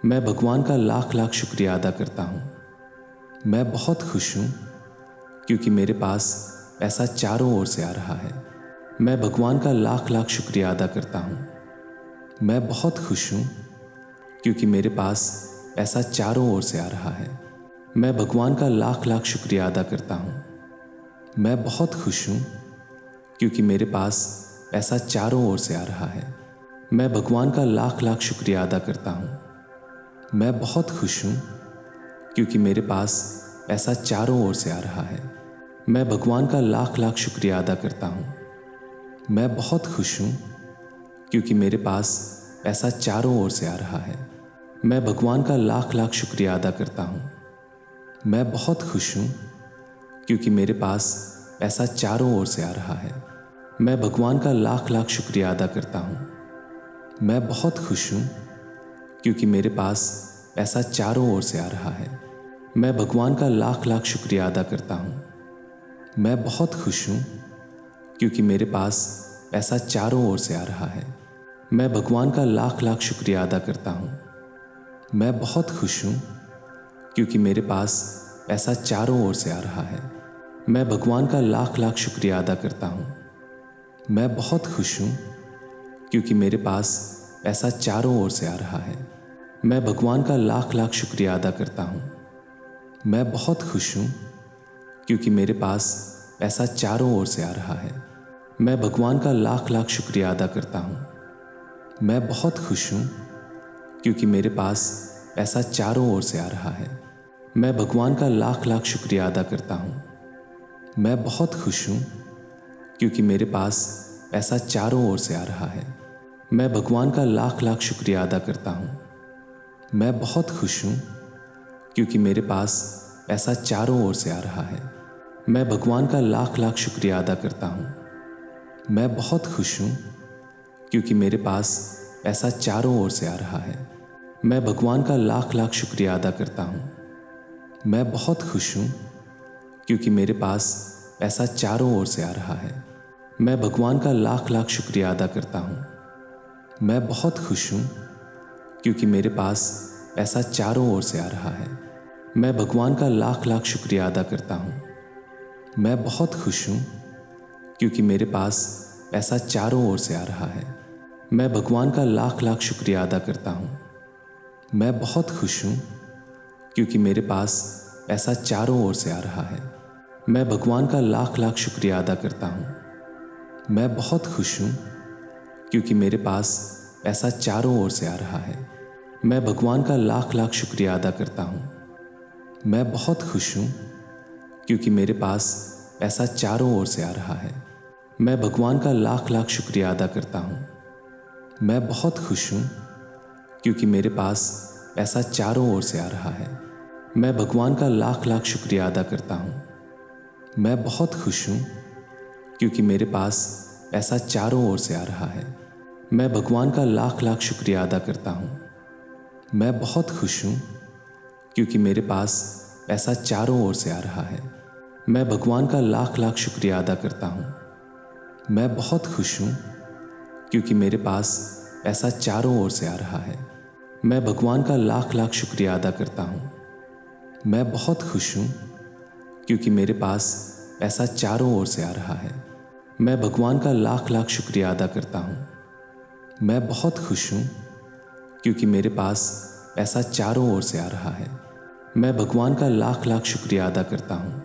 मैं भगवान का लाख लाख शुक्रिया अदा करता हूँ। मैं बहुत खुश हूँ क्योंकि मेरे पास पैसा चारों ओर से आ रहा है। मैं भगवान का लाख लाख शुक्रिया अदा करता हूँ। मैं बहुत खुश हूँ क्योंकि मेरे पास पैसा चारों ओर से आ रहा है। मैं भगवान का लाख लाख शुक्रिया अदा करता हूँ। मैं बहुत खुश हूँ क्योंकि मेरे पास पैसा चारों ओर से आ रहा है। मैं भगवान का लाख लाख शुक्रिया अदा करता हूँ। मैं बहुत खुश हूँ क्योंकि मेरे पास पैसा चारों ओर से आ रहा है। मैं भगवान का लाख लाख शुक्रिया अदा करता हूँ। मैं बहुत खुश हूँ क्योंकि मेरे पास पैसा चारों ओर से आ रहा है। मैं भगवान का लाख लाख शुक्रिया अदा करता हूँ। मैं बहुत खुश हूँ क्योंकि मेरे पास पैसा चारों ओर से आ रहा है। मैं भगवान का लाख लाख शुक्रिया अदा करता हूँ। मैं बहुत खुश हूँ क्योंकि मेरे पास पैसा चारों ओर से आ रहा है। मैं भगवान का लाख लाख शुक्रिया अदा करता हूँ। मैं बहुत खुश हूँ क्योंकि मेरे पास पैसा चारों ओर से आ रहा है। मैं भगवान का लाख लाख शुक्रिया अदा करता हूँ। मैं बहुत खुश हूँ क्योंकि मेरे पास पैसा चारों ओर से आ रहा है। मैं भगवान का लाख लाख शुक्रिया अदा करता हूँ। मैं बहुत खुश हूँ क्योंकि मेरे पास पैसा चारों ओर से आ रहा है। मैं भगवान का लाख लाख शुक्रिया अदा करता हूँ। मैं बहुत खुश हूँ क्योंकि मेरे पास पैसा चारों ओर से आ रहा है। मैं भगवान का लाख लाख शुक्रिया अदा करता हूँ। मैं बहुत खुश हूँ क्योंकि मेरे पास पैसा चारों ओर से आ रहा है। मैं भगवान का लाख लाख शुक्रिया अदा करता हूँ। मैं बहुत खुश हूँ क्योंकि मेरे पास पैसा चारों ओर से आ रहा है। मैं भगवान का लाख लाख शुक्रिया अदा करता हूँ। मैं बहुत खुश हूँ क्योंकि मेरे पास पैसा चारों ओर से आ रहा है। मैं भगवान का लाख लाख शुक्रिया अदा करता हूँ। मैं बहुत खुश हूँ क्योंकि मेरे पास पैसा चारों ओर से आ रहा है। मैं भगवान का लाख लाख शुक्रिया अदा करता हूँ। मैं बहुत खुश हूँ क्योंकि मेरे पास पैसा चारों ओर से आ रहा है। मैं भगवान का लाख लाख शुक्रिया अदा करता हूँ। मैं बहुत खुश हूँ क्योंकि मेरे पास पैसा चारों ओर से आ रहा है। मैं भगवान का लाख लाख शुक्रिया अदा करता हूँ। मैं बहुत खुश हूँ क्योंकि मेरे पास पैसा चारों ओर से आ रहा है। मैं भगवान का लाख लाख शुक्रिया अदा करता हूँ। मैं बहुत खुश हूँ क्योंकि मेरे पास पैसा चारों ओर से आ रहा है। मैं भगवान का लाख लाख शुक्रिया अदा करता हूँ। मैं बहुत खुश हूँ क्योंकि मेरे पास पैसा चारों ओर से आ रहा है। मैं भगवान का लाख लाख शुक्रिया अदा करता हूँ। मैं बहुत खुश हूँ क्योंकि मेरे पास पैसा चारों ओर से आ रहा है। मैं भगवान का लाख लाख शुक्रिया अदा करता हूँ। मैं बहुत खुश हूँ क्योंकि मेरे पास पैसा चारों ओर से आ रहा है। मैं भगवान का लाख लाख शुक्रिया अदा करता हूँ। मैं बहुत खुश हूँ क्योंकि मेरे पास पैसा चारों ओर से आ रहा है। मैं भगवान का लाख लाख शुक्रिया अदा करता हूँ। मैं बहुत खुश हूँ क्योंकि मेरे पास पैसा चारों ओर से आ रहा है। मैं भगवान का लाख लाख शुक्रिया अदा करता हूँ। मैं बहुत खुश हूँ क्योंकि मेरे पास पैसा चारों ओर से आ रहा है। मैं भगवान का लाख लाख शुक्रिया अदा करता हूँ। मैं बहुत खुश हूँ क्योंकि मेरे पास पैसा चारों ओर से आ रहा है। मैं भगवान का लाख लाख शुक्रिया अदा करता हूँ। मैं बहुत खुश हूँ क्योंकि मेरे पास पैसा चारों ओर से आ रहा है। मैं भगवान का लाख लाख शुक्रिया अदा करता हूँ।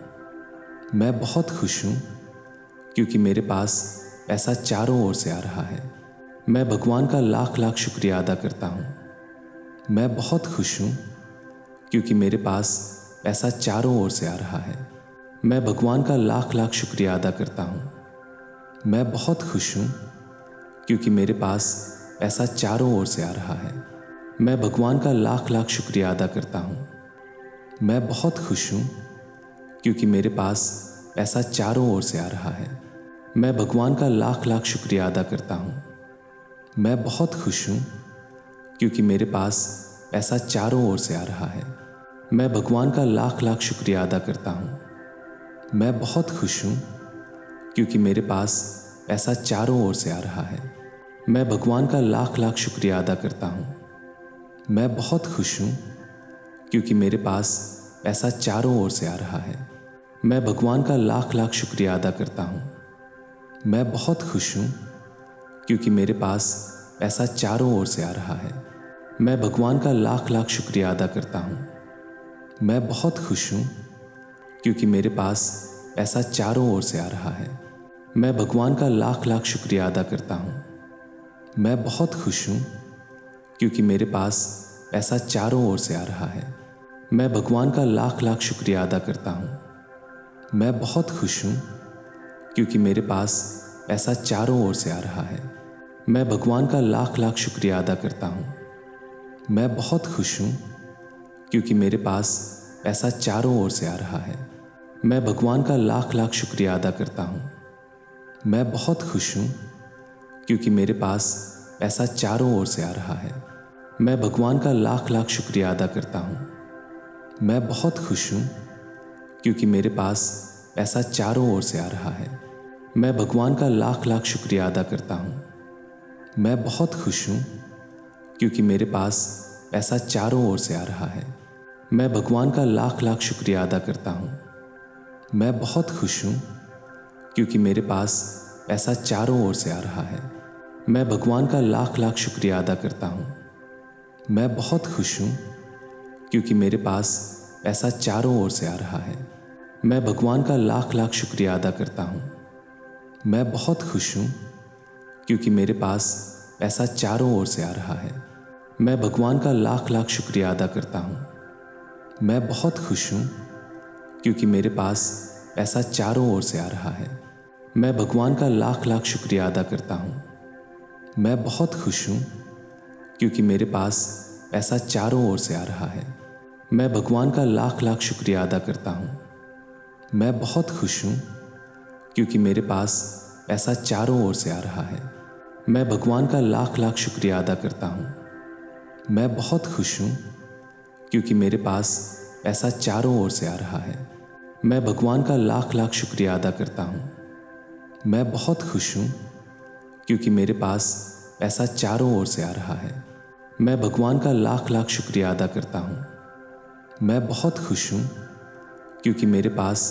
मैं बहुत खुश हूँ क्योंकि मेरे पास पैसा चारों ओर से आ रहा है। मैं भगवान का लाख लाख शुक्रिया अदा करता हूँ। मैं बहुत खुश हूँ क्योंकि मेरे पास पैसा चारों ओर से आ रहा है। मैं भगवान का लाख लाख शुक्रिया अदा करता हूँ। मैं बहुत खुश हूँ क्योंकि मेरे पास पैसा चारों ओर से आ रहा है। मैं भगवान का लाख लाख शुक्रिया अदा करता हूँ। मैं बहुत खुश हूँ क्योंकि मेरे पास पैसा चारों ओर से आ रहा है। मैं भगवान का लाख लाख शुक्रिया अदा करता हूँ। मैं बहुत खुश हूँ क्योंकि मेरे पास पैसा चारों ओर से आ रहा है। मैं भगवान का लाख लाख शुक्रिया अदा करता हूँ। मैं बहुत खुश हूँ क्योंकि मेरे पास पैसा चारों ओर से आ रहा है। मैं भगवान का लाख लाख शुक्रिया अदा करता हूँ। मैं बहुत खुश हूँ क्योंकि मेरे पास पैसा चारों ओर से आ रहा है। मैं भगवान का लाख लाख शुक्रिया अदा करता हूँ। मैं बहुत खुश हूँ क्योंकि मेरे पास पैसा चारों ओर से आ रहा है। मैं भगवान का लाख लाख शुक्रिया अदा करता हूँ। मैं बहुत खुश हूँ क्योंकि मेरे पास पैसा चारों ओर से आ रहा है। मैं भगवान का लाख लाख शुक्रिया अदा करता हूँ। मैं बहुत खुश हूँ क्योंकि मेरे पास पैसा चारों ओर से आ रहा है। मैं भगवान का लाख लाख शुक्रिया अदा करता हूँ। मैं बहुत खुश हूँ क्योंकि मेरे पास पैसा चारों ओर से आ रहा है। मैं भगवान का लाख लाख शुक्रिया अदा करता हूँ। मैं बहुत खुश हूँ क्योंकि मेरे पास पैसा चारों ओर से आ रहा है। मैं भगवान का लाख लाख शुक्रिया अदा करता हूँ। मैं बहुत खुश हूँ क्योंकि मेरे पास पैसा चारों ओर से आ रहा है। मैं भगवान का लाख लाख शुक्रिया अदा करता हूँ। मैं बहुत खुश हूँ क्योंकि मेरे पास पैसा चारों ओर से आ रहा है। मैं भगवान का लाख लाख शुक्रिया अदा करता हूँ। मैं बहुत खुश हूँ क्योंकि मेरे पास पैसा चारों ओर से आ रहा है। मैं भगवान का लाख लाख शुक्रिया अदा करता हूँ। मैं बहुत खुश हूँ क्योंकि मेरे पास पैसा चारों ओर से आ रहा है। मैं भगवान का लाख लाख शुक्रिया अदा करता हूँ। मैं बहुत खुश हूँ क्योंकि मेरे पास पैसा चारों ओर से आ रहा है। मैं भगवान का लाख लाख शुक्रिया अदा करता हूँ। मैं बहुत खुश हूँ क्योंकि मेरे पास पैसा चारों ओर से आ रहा है। मैं भगवान का लाख लाख शुक्रिया अदा करता हूँ। मैं बहुत खुश हूँ क्योंकि मेरे पास पैसा चारों ओर से आ रहा है। मैं भगवान का लाख लाख शुक्रिया अदा करता हूँ। मैं बहुत खुश हूँ क्योंकि मेरे पास पैसा चारों ओर से आ रहा है। मैं भगवान का लाख लाख शुक्रिया अदा करता हूँ। मैं बहुत खुश हूँ क्योंकि मेरे पास पैसा चारों ओर से आ रहा है। मैं भगवान का लाख लाख शुक्रिया अदा करता हूँ। मैं बहुत खुश हूँ क्योंकि मेरे पास पैसा चारों ओर से आ रहा है। मैं भगवान का लाख लाख शुक्रिया अदा करता हूँ। मैं बहुत खुश हूँ क्योंकि मेरे पास पैसा चारों ओर से आ रहा है। मैं भगवान का लाख लाख शुक्रिया अदा करता हूँ। मैं बहुत खुश हूँ क्योंकि मेरे पास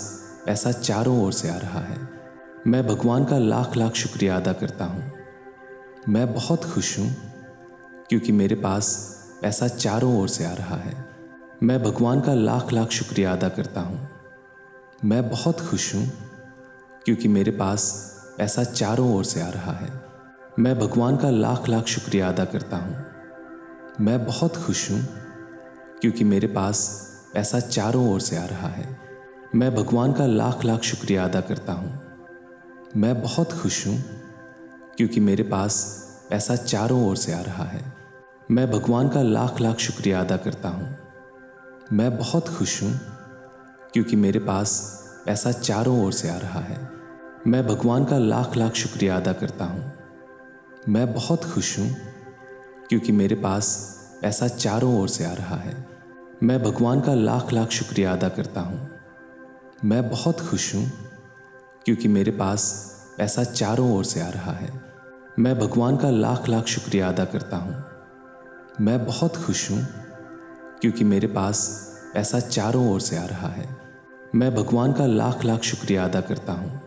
पैसा चारों ओर से आ रहा है। मैं भगवान का लाख लाख शुक्रिया अदा करता हूँ। मैं बहुत खुश हूँ क्योंकि मेरे पास पैसा चारों ओर से आ रहा है। मैं भगवान का लाख लाख शुक्रिया अदा करता हूँ। मैं बहुत खुश हूँ क्योंकि मेरे पास पैसा चारों ओर से आ रहा है। मैं भगवान का लाख लाख शुक्रिया अदा करता हूँ। मैं बहुत खुश हूँ क्योंकि मेरे पास पैसा चारों ओर से आ रहा है। मैं भगवान का लाख लाख शुक्रिया अदा करता हूँ। मैं बहुत खुश हूँ क्योंकि मेरे पास पैसा चारों ओर से आ रहा है। मैं भगवान का लाख लाख शुक्रिया अदा करता हूँ। मैं बहुत खुश हूँ क्योंकि मेरे पास पैसा चारों ओर से आ रहा है। मैं भगवान का लाख लाख शुक्रिया अदा करता हूँ। मैं बहुत खुश हूँ क्योंकि मेरे पास पैसा चारों ओर से आ रहा है। मैं भगवान का लाख लाख शुक्रिया अदा करता हूँ। मैं बहुत खुश हूँ क्योंकि मेरे पास पैसा चारों ओर से आ रहा है। मैं भगवान का लाख लाख शुक्रिया अदा करता हूँ। मैं बहुत खुश हूँ क्योंकि मेरे पास पैसा चारों ओर से आ रहा है। मैं भगवान का लाख लाख शुक्रिया अदा करता हूँ।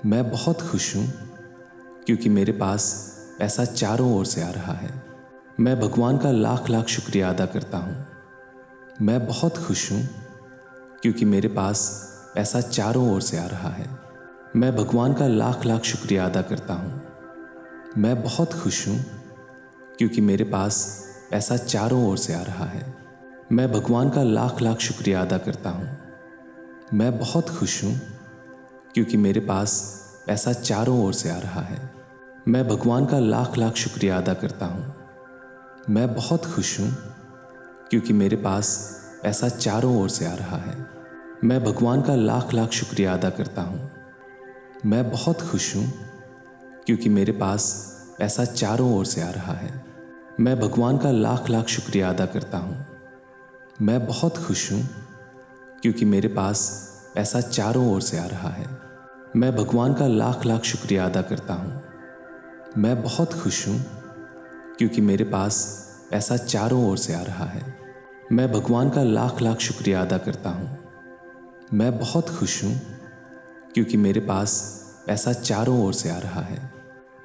मैं बहुत खुश हूँ क्योंकि मेरे पास पैसा चारों ओर से आ रहा है। मैं भगवान का लाख लाख शुक्रिया अदा करता हूँ। मैं बहुत खुश हूँ क्योंकि मेरे पास पैसा चारों ओर से आ रहा है। मैं भगवान का लाख लाख शुक्रिया अदा करता हूँ। मैं बहुत खुश हूँ क्योंकि मेरे पास पैसा चारों ओर से आ रहा है। मैं भगवान का लाख लाख शुक्रिया अदा करता हूँ। मैं बहुत खुश हूँ क्योंकि मेरे पास पैसा चारों ओर से आ रहा है। मैं भगवान का लाख लाख शुक्रिया अदा करता हूँ। मैं बहुत खुश हूँ क्योंकि मेरे पास पैसा चारों ओर से आ रहा है। मैं भगवान का लाख लाख शुक्रिया अदा करता हूँ। मैं बहुत खुश हूँ क्योंकि मेरे पास पैसा चारों ओर से आ रहा है। मैं भगवान का लाख लाख शुक्रिया अदा करता हूँ। मैं बहुत खुश हूँ क्योंकि मेरे पास पैसा चारों ओर से आ रहा है। मैं भगवान का लाख लाख शुक्रिया अदा करता हूँ। मैं बहुत खुश हूँ क्योंकि मेरे पास पैसा चारों ओर से आ रहा है। मैं भगवान का लाख लाख शुक्रिया अदा करता हूँ। मैं बहुत खुश हूँ क्योंकि मेरे पास पैसा चारों ओर से आ रहा है।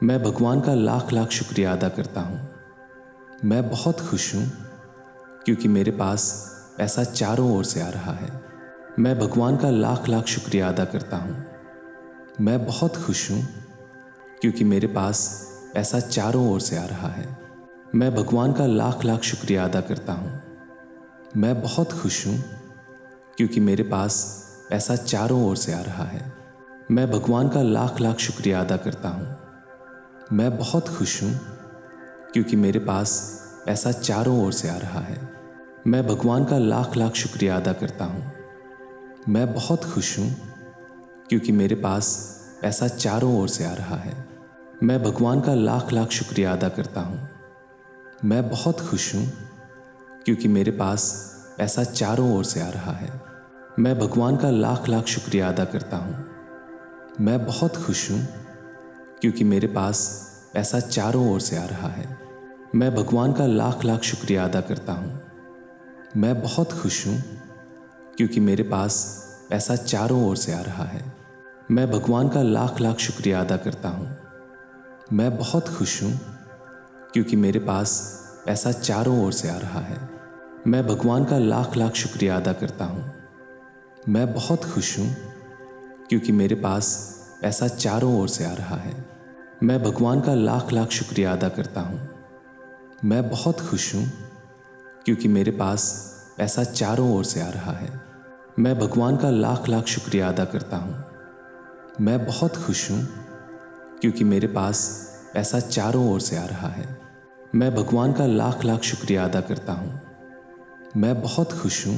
मैं भगवान का लाख लाख शुक्रिया अदा करता हूँ। मैं बहुत खुश हूँ क्योंकि मेरे पास पैसा चारों ओर से आ रहा है। मैं भगवान का लाख लाख शुक्रिया अदा करता हूँ। मैं बहुत खुश हूँ क्योंकि मेरे पास पैसा चारों ओर से आ रहा है। मैं भगवान का लाख लाख शुक्रिया अदा करता हूँ। मैं बहुत खुश हूँ क्योंकि मेरे पास पैसा चारों ओर से आ रहा है। मैं भगवान का लाख लाख शुक्रिया अदा करता हूँ। मैं बहुत खुश हूँ क्योंकि मेरे पास पैसा चारों ओर से आ रहा है। मैं भगवान का लाख लाख शुक्रिया अदा करता हूँ। मैं बहुत खुश हूँ क्योंकि मेरे पास पैसा चारों ओर से आ रहा है। मैं भगवान का लाख लाख शुक्रिया अदा करता हूँ। मैं बहुत खुश हूँ क्योंकि मेरे पास पैसा चारों ओर से आ रहा है। मैं भगवान का लाख लाख शुक्रिया अदा करता हूँ। मैं बहुत खुश हूँ क्योंकि मेरे पास पैसा चारों ओर से आ रहा है। मैं भगवान का लाख लाख शुक्रिया अदा करता हूँ। मैं बहुत खुश हूँ क्योंकि मेरे पास पैसा चारों ओर से आ रहा है। मैं भगवान का लाख लाख शुक्रिया अदा करता हूँ। मैं बहुत खुश हूँ क्योंकि मेरे पास पैसा चारों ओर से आ रहा है। मैं भगवान का लाख लाख शुक्रिया अदा करता हूँ। मैं बहुत खुश हूँ क्योंकि मेरे पास पैसा चारों ओर से आ रहा है। मैं भगवान का लाख लाख शुक्रिया अदा करता हूँ। मैं बहुत खुश हूँ क्योंकि मेरे पास पैसा चारों ओर से आ रहा है। मैं भगवान का लाख लाख शुक्रिया अदा करता हूँ। मैं बहुत खुश हूँ क्योंकि मेरे पास पैसा चारों ओर से आ रहा है। मैं भगवान का लाख लाख शुक्रिया अदा करता हूँ। मैं बहुत खुश हूँ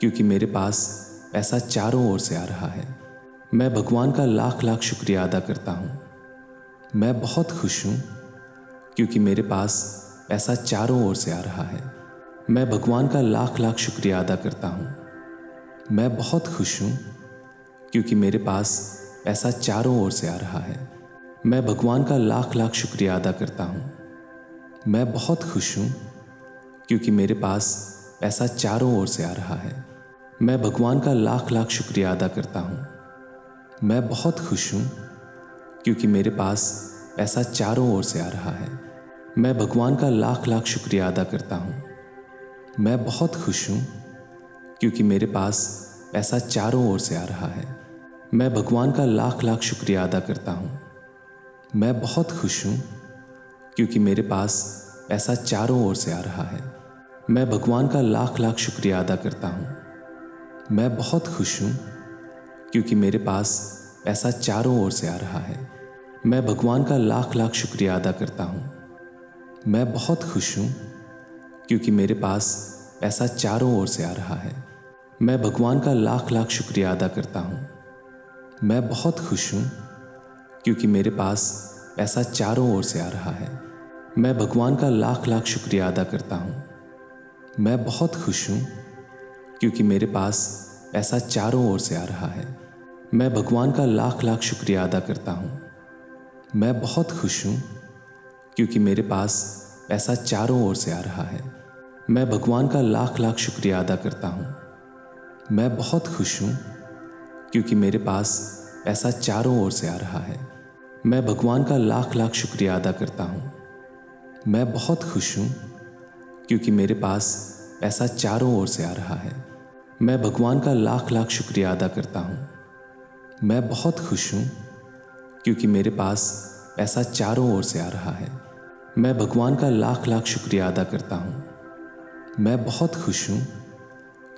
क्योंकि मेरे पास पैसा चारों ओर से आ रहा है। मैं भगवान का लाख लाख शुक्रिया अदा करता हूँ। मैं बहुत खुश हूँ क्योंकि मेरे पास पैसा चारों ओर से आ रहा है। मैं भगवान का लाख लाख शुक्रिया अदा करता हूँ। मैं बहुत खुश हूँ क्योंकि मेरे पास पैसा चारों ओर से आ रहा है। मैं भगवान का लाख लाख शुक्रिया अदा करता हूँ। मैं बहुत खुश हूँ क्योंकि मेरे पास पैसा चारों ओर से आ रहा है। मैं भगवान का लाख लाख शुक्रिया अदा करता हूँ। मैं बहुत खुश हूँ क्योंकि मेरे पास पैसा चारों ओर से आ रहा है। मैं भगवान का लाख लाख शुक्रिया अदा करता हूँ। मैं बहुत खुश हूँ क्योंकि मेरे पास पैसा चारों ओर से आ रहा है। मैं भगवान का लाख लाख शुक्रिया अदा करता हूँ। मैं बहुत खुश हूँ क्योंकि मेरे पास पैसा चारों ओर से आ रहा है। मैं भगवान का लाख लाख शुक्रिया अदा करता हूँ। मैं बहुत खुश हूँ क्योंकि मेरे पास पैसा चारों ओर से आ रहा है। मैं भगवान का लाख लाख शुक्रिया अदा करता हूँ। मैं बहुत खुश हूँ क्योंकि मेरे पास पैसा चारों ओर से आ रहा है। मैं भगवान का लाख लाख शुक्रिया अदा करता हूँ। मैं बहुत खुश हूँ क्योंकि मेरे पास पैसा चारों ओर से आ रहा है। मैं भगवान का लाख लाख शुक्रिया अदा करता हूँ। मैं बहुत खुश हूँ क्योंकि मेरे पास पैसा चारों ओर से आ रहा है। मैं भगवान का लाख लाख शुक्रिया अदा करता हूँ। मैं बहुत खुश हूँ क्योंकि मेरे पास पैसा चारों ओर से आ रहा है। मैं भगवान का लाख लाख शुक्रिया अदा करता हूँ। मैं बहुत खुश हूँ क्योंकि मेरे पास पैसा चारों ओर से आ रहा है। मैं भगवान का लाख लाख शुक्रिया अदा करता हूँ। मैं बहुत खुश हूँ क्योंकि मेरे पास पैसा चारों ओर से आ रहा है। मैं भगवान का लाख लाख शुक्रिया अदा करता हूँ। मैं बहुत खुश हूँ क्योंकि मेरे पास पैसा चारों ओर से आ रहा है। मैं भगवान का लाख लाख शुक्रिया अदा करता हूँ। मैं बहुत खुश हूँ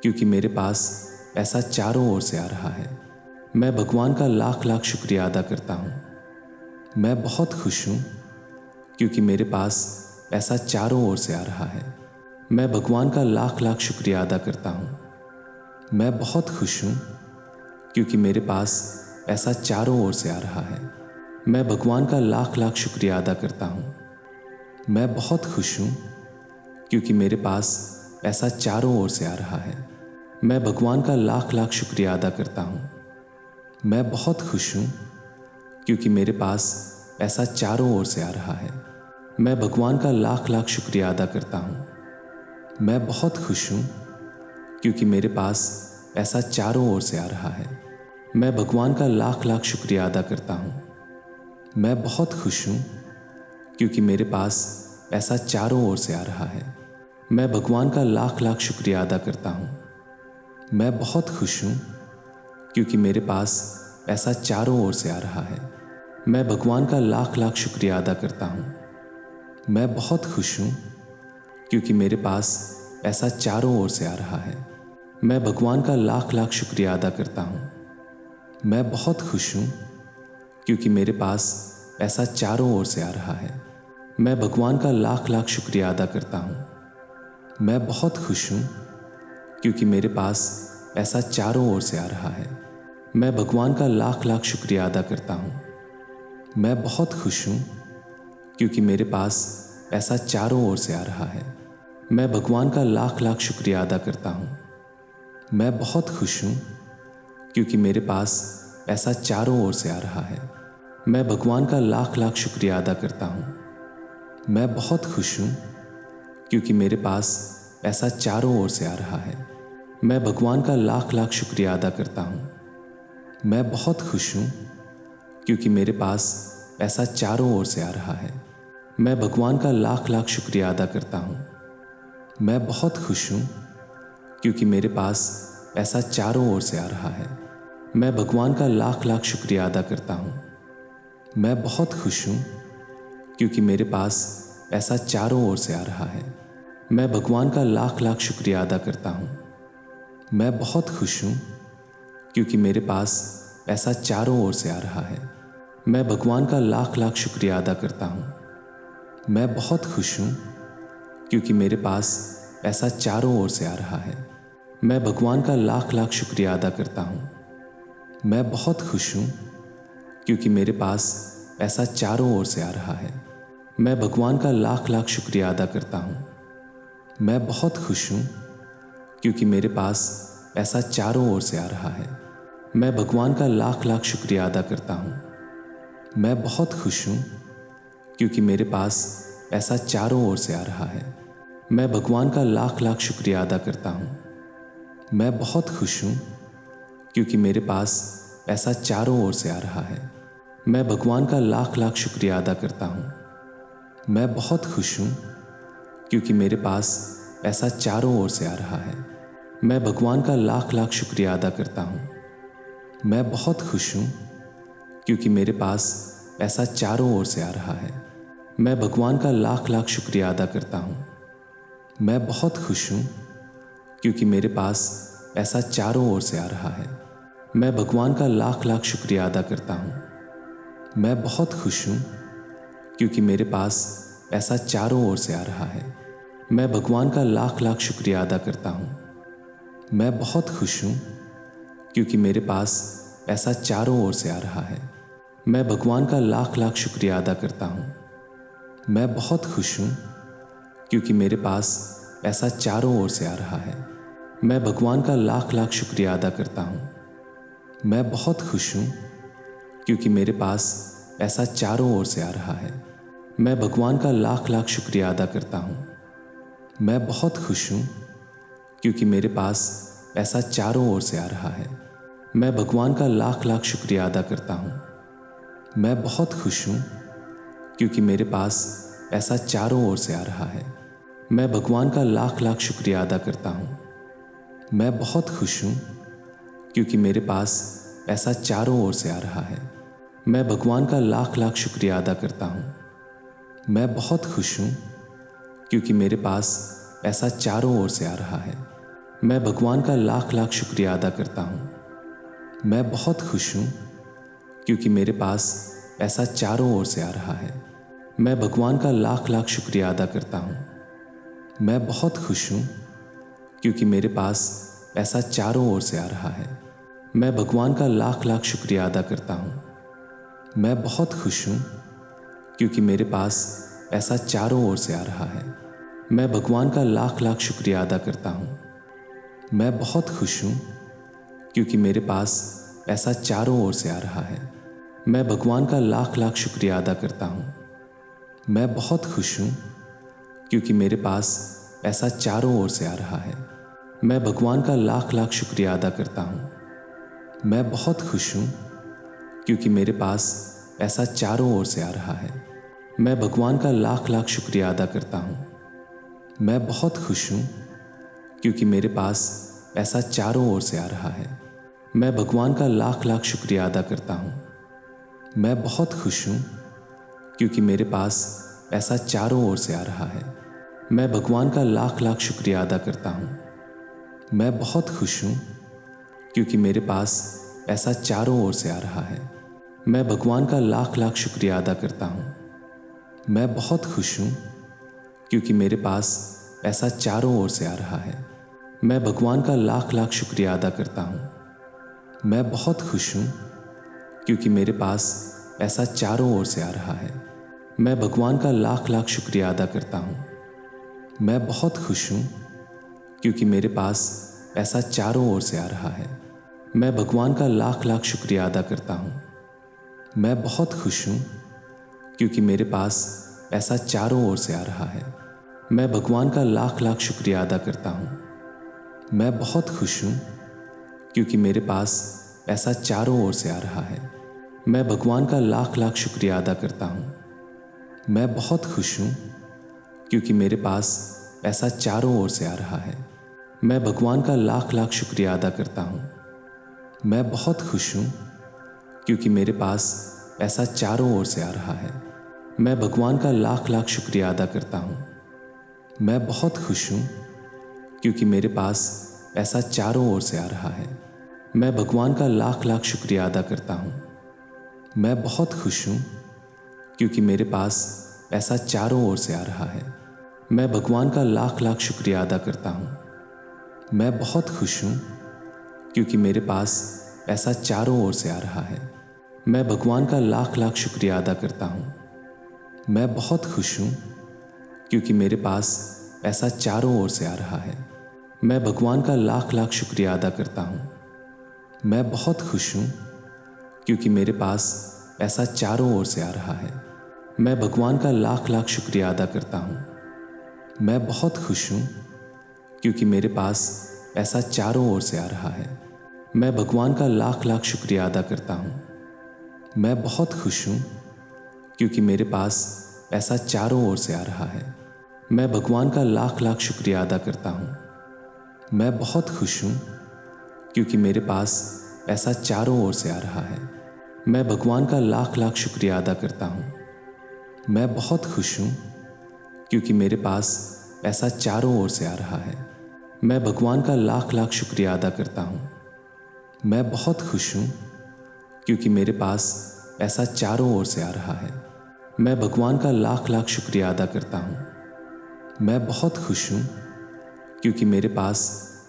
क्योंकि मेरे पास पैसा चारों ओर से आ रहा है। मैं भगवान का लाख लाख शुक्रिया अदा करता हूँ। मैं बहुत खुश हूँ क्योंकि मेरे पास पैसा चारों ओर से आ रहा है। मैं भगवान का लाख लाख शुक्रिया अदा करता हूँ। मैं बहुत खुश हूँ क्योंकि मेरे पास पैसा चारों ओर से आ रहा है। मैं भगवान का लाख लाख शुक्रिया अदा करता हूँ। मैं बहुत खुश हूँ क्योंकि मेरे पास पैसा चारों ओर से आ रहा है। मैं भगवान का लाख लाख शुक्रिया अदा करता हूँ। मैं बहुत खुश हूँ क्योंकि मेरे पास पैसा चारों ओर से आ रहा है। मैं भगवान का लाख लाख शुक्रिया अदा करता हूँ। मैं बहुत खुश हूँ क्योंकि मेरे पास पैसा चारों ओर से आ रहा है। मैं भगवान का लाख लाख शुक्रिया अदा करता हूँ। मैं बहुत खुश हूँ क्योंकि मेरे पास पैसा चारों ओर से आ रहा है। मैं भगवान का लाख लाख शुक्रिया अदा करता हूँ। मैं बहुत खुश हूँ क्योंकि मेरे पास पैसा चारों ओर से आ रहा है। मैं भगवान का लाख लाख शुक्रिया अदा करता हूँ। मैं बहुत खुश हूँ क्योंकि मेरे पास पैसा चारों ओर से आ रहा है। मैं भगवान का लाख लाख शुक्रिया अदा करता हूँ। मैं बहुत खुश हूँ क्योंकि मेरे पास पैसा चारों ओर से आ रहा है। मैं भगवान का लाख लाख शुक्रिया अदा करता हूँ। मैं बहुत खुश हूँ क्योंकि मेरे पास पैसा चारों ओर से आ रहा है। मैं भगवान का लाख लाख शुक्रिया अदा करता हूँ। मैं बहुत खुश हूँ क्योंकि मेरे पास पैसा चारों ओर से आ रहा है। मैं भगवान का लाख लाख शुक्रिया अदा करता हूँ। मैं बहुत खुश हूँ क्योंकि मेरे पास पैसा चारों ओर से आ रहा है। मैं भगवान का लाख लाख शुक्रिया अदा करता हूँ। मैं बहुत खुश हूँ क्योंकि मेरे पास पैसा चारों ओर से आ रहा है। मैं भगवान का लाख लाख शुक्रिया अदा करता हूँ। मैं बहुत खुश हूँ क्योंकि मेरे पास पैसा चारों ओर से आ रहा है। मैं भगवान का लाख लाख शुक्रिया अदा करता हूँ। मैं बहुत खुश हूँ क्योंकि मेरे पास पैसा चारों ओर से आ रहा है। मैं भगवान का लाख लाख शुक्रिया अदा करता हूँ। मैं बहुत खुश हूँ क्योंकि मेरे पास पैसा चारों ओर से आ रहा है। मैं भगवान का लाख लाख शुक्रिया अदा करता हूँ। मैं बहुत खुश हूँ क्योंकि मेरे पास पैसा चारों ओर से आ रहा है। मैं भगवान का लाख लाख शुक्रिया अदा करता हूँ। मैं बहुत खुश हूँ क्योंकि मेरे पास पैसा चारों ओर से आ रहा है। मैं भगवान का लाख लाख शुक्रिया अदा करता हूँ। मैं बहुत खुश हूँ क्योंकि मेरे पास पैसा चारों ओर से आ रहा है। मैं भगवान का लाख लाख शुक्रिया अदा करता हूँ। मैं बहुत खुश हूँ क्योंकि मेरे पास पैसा चारों ओर से आ रहा है। मैं भगवान का लाख लाख शुक्रिया अदा करता हूँ। मैं बहुत खुश हूँ क्योंकि मेरे पास पैसा चारों ओर से आ रहा है। मैं भगवान का लाख लाख शुक्रिया अदा करता हूँ। मैं बहुत खुश हूँ क्योंकि मेरे पास पैसा चारों ओर से आ रहा है। मैं भगवान का लाख लाख शुक्रिया अदा करता हूँ। मैं बहुत खुश हूँ क्योंकि मेरे पास पैसा चारों ओर से आ रहा है। मैं भगवान का लाख लाख शुक्रिया अदा करता हूँ। मैं बहुत खुश हूँ क्योंकि मेरे पास पैसा चारों ओर से आ रहा है। मैं भगवान का लाख लाख शुक्रिया अदा करता हूँ। मैं बहुत खुश हूँ क्योंकि मेरे पास पैसा चारों ओर से आ रहा है। मैं भगवान का लाख लाख शुक्रिया अदा करता हूँ। मैं बहुत खुश हूँ क्योंकि मेरे पास पैसा चारों ओर से आ रहा है। मैं भगवान का लाख लाख शुक्रिया अदा करता हूँ। मैं बहुत खुश हूँ क्योंकि मेरे पास पैसा चारों ओर से आ रहा है। मैं भगवान का लाख लाख शुक्रिया अदा करता हूँ। मैं बहुत खुश हूँ क्योंकि मेरे पास पैसा चारों ओर से आ रहा है। मैं भगवान का लाख लाख शुक्रिया अदा करता हूँ। मैं बहुत खुश हूँ क्योंकि मेरे पास पैसा चारों ओर से आ रहा है। मैं भगवान का लाख लाख शुक्रिया अदा करता हूँ। मैं बहुत खुश हूँ क्योंकि मेरे पास पैसा चारों ओर से आ रहा है। मैं भगवान का लाख लाख शुक्रिया अदा करता हूँ। मैं बहुत खुश हूँ क्योंकि मेरे पास पैसा चारों ओर से आ रहा है। मैं भगवान का लाख लाख शुक्रिया अदा करता हूँ। मैं बहुत खुश हूँ क्योंकि मेरे पास पैसा चारों ओर से आ रहा है। मैं भगवान का लाख लाख शुक्रिया अदा करता हूँ। मैं बहुत खुश हूँ क्योंकि मेरे पास पैसा चारों ओर से आ रहा है। मैं भगवान का लाख लाख शुक्रिया अदा करता हूँ। मैं बहुत खुश हूँ क्योंकि मेरे पास पैसा चारों ओर से आ रहा है। मैं भगवान का लाख लाख शुक्रिया अदा करता हूँ। मैं बहुत खुश हूँ क्योंकि मेरे पास पैसा चारों ओर से आ रहा है। मैं भगवान का लाख लाख शुक्रिया अदा करता हूँ। मैं बहुत खुश हूँ क्योंकि मेरे पास पैसा चारों ओर से आ रहा है। मैं भगवान का लाख लाख शुक्रिया अदा करता हूँ। मैं बहुत खुश हूँ क्योंकि मेरे पास पैसा चारों ओर से आ रहा है। मैं भगवान का लाख लाख शुक्रिया अदा करता हूँ। मैं बहुत खुश हूँ क्योंकि मेरे पास पैसा चारों ओर से आ रहा है। मैं भगवान का लाख लाख शुक्रिया अदा करता हूँ। मैं बहुत खुश हूँ क्योंकि मेरे पास पैसा चारों ओर से आ रहा है। मैं भगवान का लाख लाख शुक्रिया अदा करता हूँ। मैं बहुत खुश हूँ क्योंकि मेरे पास पैसा चारों ओर से आ रहा है। मैं भगवान का लाख लाख शुक्रिया अदा करता हूँ। मैं बहुत खुश हूँ क्योंकि मेरे पास पैसा चारों ओर से आ रहा है। मैं भगवान का लाख लाख शुक्रिया अदा करता हूँ। मैं बहुत खुश हूँ क्योंकि मेरे पास पैसा चारों ओर से आ रहा है। मैं भगवान का लाख लाख शुक्रिया अदा करता हूँ। मैं बहुत खुश हूँ क्योंकि मेरे पास पैसा चारों ओर से आ रहा है। मैं भगवान का लाख लाख शुक्रिया अदा करता हूँ। मैं बहुत खुश हूँ क्योंकि मेरे पास पैसा चारों ओर से आ रहा है। मैं भगवान का लाख लाख शुक्रिया अदा करता हूँ। मैं बहुत खुश हूँ क्योंकि मेरे पास पैसा चारों ओर से आ रहा है। मैं भगवान का लाख लाख शुक्रिया अदा करता हूँ। मैं बहुत खुश हूँ क्योंकि मेरे पास पैसा चारों ओर से आ रहा है। मैं भगवान का लाख लाख शुक्रिया अदा करता हूँ। मैं बहुत खुश हूँ क्योंकि मेरे पास पैसा चारों ओर से आ रहा है। मैं भगवान का लाख लाख शुक्रिया अदा करता हूँ। मैं बहुत खुश हूँ क्योंकि मेरे पास पैसा चारों ओर से आ रहा है। मैं भगवान का लाख लाख शुक्रिया अदा करता हूँ। मैं बहुत खुश हूँ क्योंकि मेरे पास पैसा चारों ओर से आ रहा है। मैं भगवान का लाख लाख शुक्रिया अदा करता हूँ। मैं बहुत खुश हूँ क्योंकि मेरे पास पैसा चारों ओर से आ रहा है। मैं भगवान का लाख लाख शुक्रिया अदा करता हूँ। मैं बहुत खुश हूँ क्योंकि मेरे पास पैसा चारों ओर से आ रहा है। मैं भगवान का लाख लाख शुक्रिया अदा करता हूँ। मैं बहुत खुश हूँ क्योंकि मेरे पास पैसा चारों ओर से आ रहा है। मैं भगवान का लाख लाख शुक्रिया अदा करता हूँ। मैं बहुत खुश हूँ क्योंकि मेरे पास पैसा चारों ओर से आ रहा है। मैं भगवान का लाख लाख शुक्रिया अदा करता हूँ। मैं बहुत खुश हूँ क्योंकि मेरे पास पैसा चारों ओर से आ रहा है। मैं भगवान का लाख लाख शुक्रिया अदा करता हूँ। मैं बहुत खुश हूँ क्योंकि मेरे पास पैसा चारों ओर से आ रहा है। मैं भगवान का लाख लाख शुक्रिया अदा करता हूँ। मैं बहुत खुश हूँ क्योंकि मेरे पास पैसा चारों ओर से आ रहा है। मैं भगवान का लाख लाख शुक्रिया अदा करता हूँ। मैं बहुत खुश हूँ क्योंकि मेरे पास पैसा चारों ओर से आ रहा है। मैं भगवान का लाख लाख शुक्रिया अदा करता हूँ। मैं बहुत खुश हूँ क्योंकि मेरे पास पैसा चारों ओर से आ रहा है। मैं भगवान का लाख लाख शुक्रिया अदा करता हूँ। मैं बहुत खुश हूँ क्योंकि मेरे पास पैसा चारों ओर से आ रहा है। मैं भगवान का लाख लाख शुक्रिया अदा करता हूँ। मैं बहुत खुश हूँ क्योंकि मेरे पास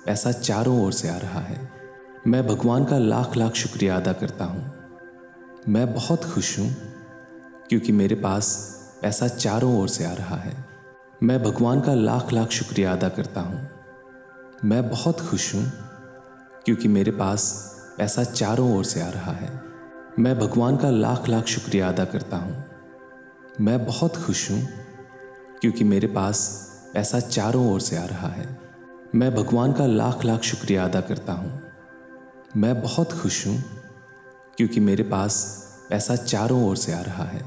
पैसा चारों ओर से आ रहा है। मैं भगवान का लाख लाख शुक्रिया अदा करता हूँ। मैं बहुत खुश हूँ क्योंकि मेरे पास पैसा चारों ओर से आ रहा है। मैं भगवान का लाख लाख शुक्रिया अदा करता हूँ। मैं बहुत खुश हूँ क्योंकि मेरे पास पैसा चारों ओर से आ रहा है। मैं भगवान का लाख लाख शुक्रिया अदा करता हूँ। मैं बहुत खुश हूँ क्योंकि मेरे पास पैसा चारों ओर से आ रहा है। मैं भगवान का लाख लाख शुक्रिया अदा करता हूँ। मैं बहुत खुश हूँ क्योंकि मेरे पास पैसा चारों ओर से आ रहा है।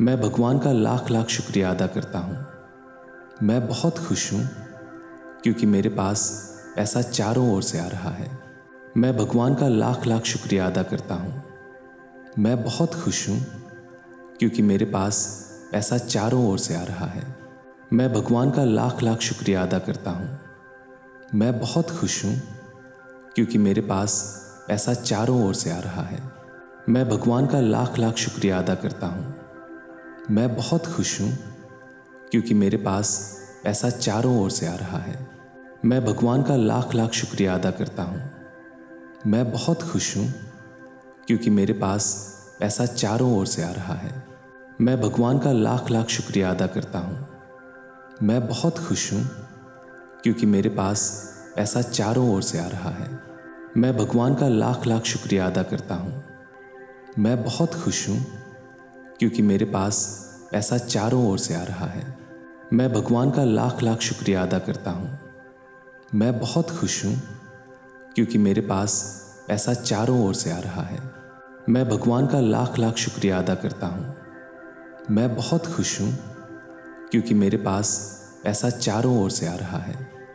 मैं भगवान का लाख लाख शुक्रिया अदा करता हूँ। मैं बहुत खुश हूँ क्योंकि मेरे पास पैसा चारों ओर से आ रहा है। मैं भगवान का लाख लाख शुक्रिया अदा करता हूँ। मैं बहुत खुश हूँ क्योंकि मेरे पास पैसा चारों ओर से आ रहा है। मैं भगवान का लाख लाख शुक्रिया अदा करता हूँ। मैं बहुत खुश हूँ क्योंकि मेरे पास पैसा चारों ओर से आ रहा है। मैं भगवान का लाख लाख शुक्रिया अदा करता हूँ। मैं बहुत खुश हूँ क्योंकि मेरे पास पैसा चारों ओर से आ रहा है। मैं भगवान का लाख लाख शुक्रिया अदा करता हूँ। मैं बहुत खुश हूँ क्योंकि मेरे पास पैसा चारों ओर से आ रहा है। मैं भगवान का लाख लाख शुक्रिया अदा करता हूँ। मैं बहुत खुश हूँ क्योंकि मेरे पास पैसा चारों ओर से आ रहा है। मैं भगवान का लाख लाख शुक्रिया अदा करता हूँ। मैं बहुत खुश हूँ क्योंकि मेरे पास पैसा चारों ओर से आ रहा है। मैं भगवान का लाख लाख शुक्रिया अदा करता हूँ। मैं बहुत खुश हूँ क्योंकि मेरे पास पैसा चारों ओर से आ रहा है। मैं भगवान का लाख लाख शुक्रिया अदा करता हूँ। मैं बहुत खुश हूँ क्योंकि मेरे पास पैसा चारों ओर से आ रहा है।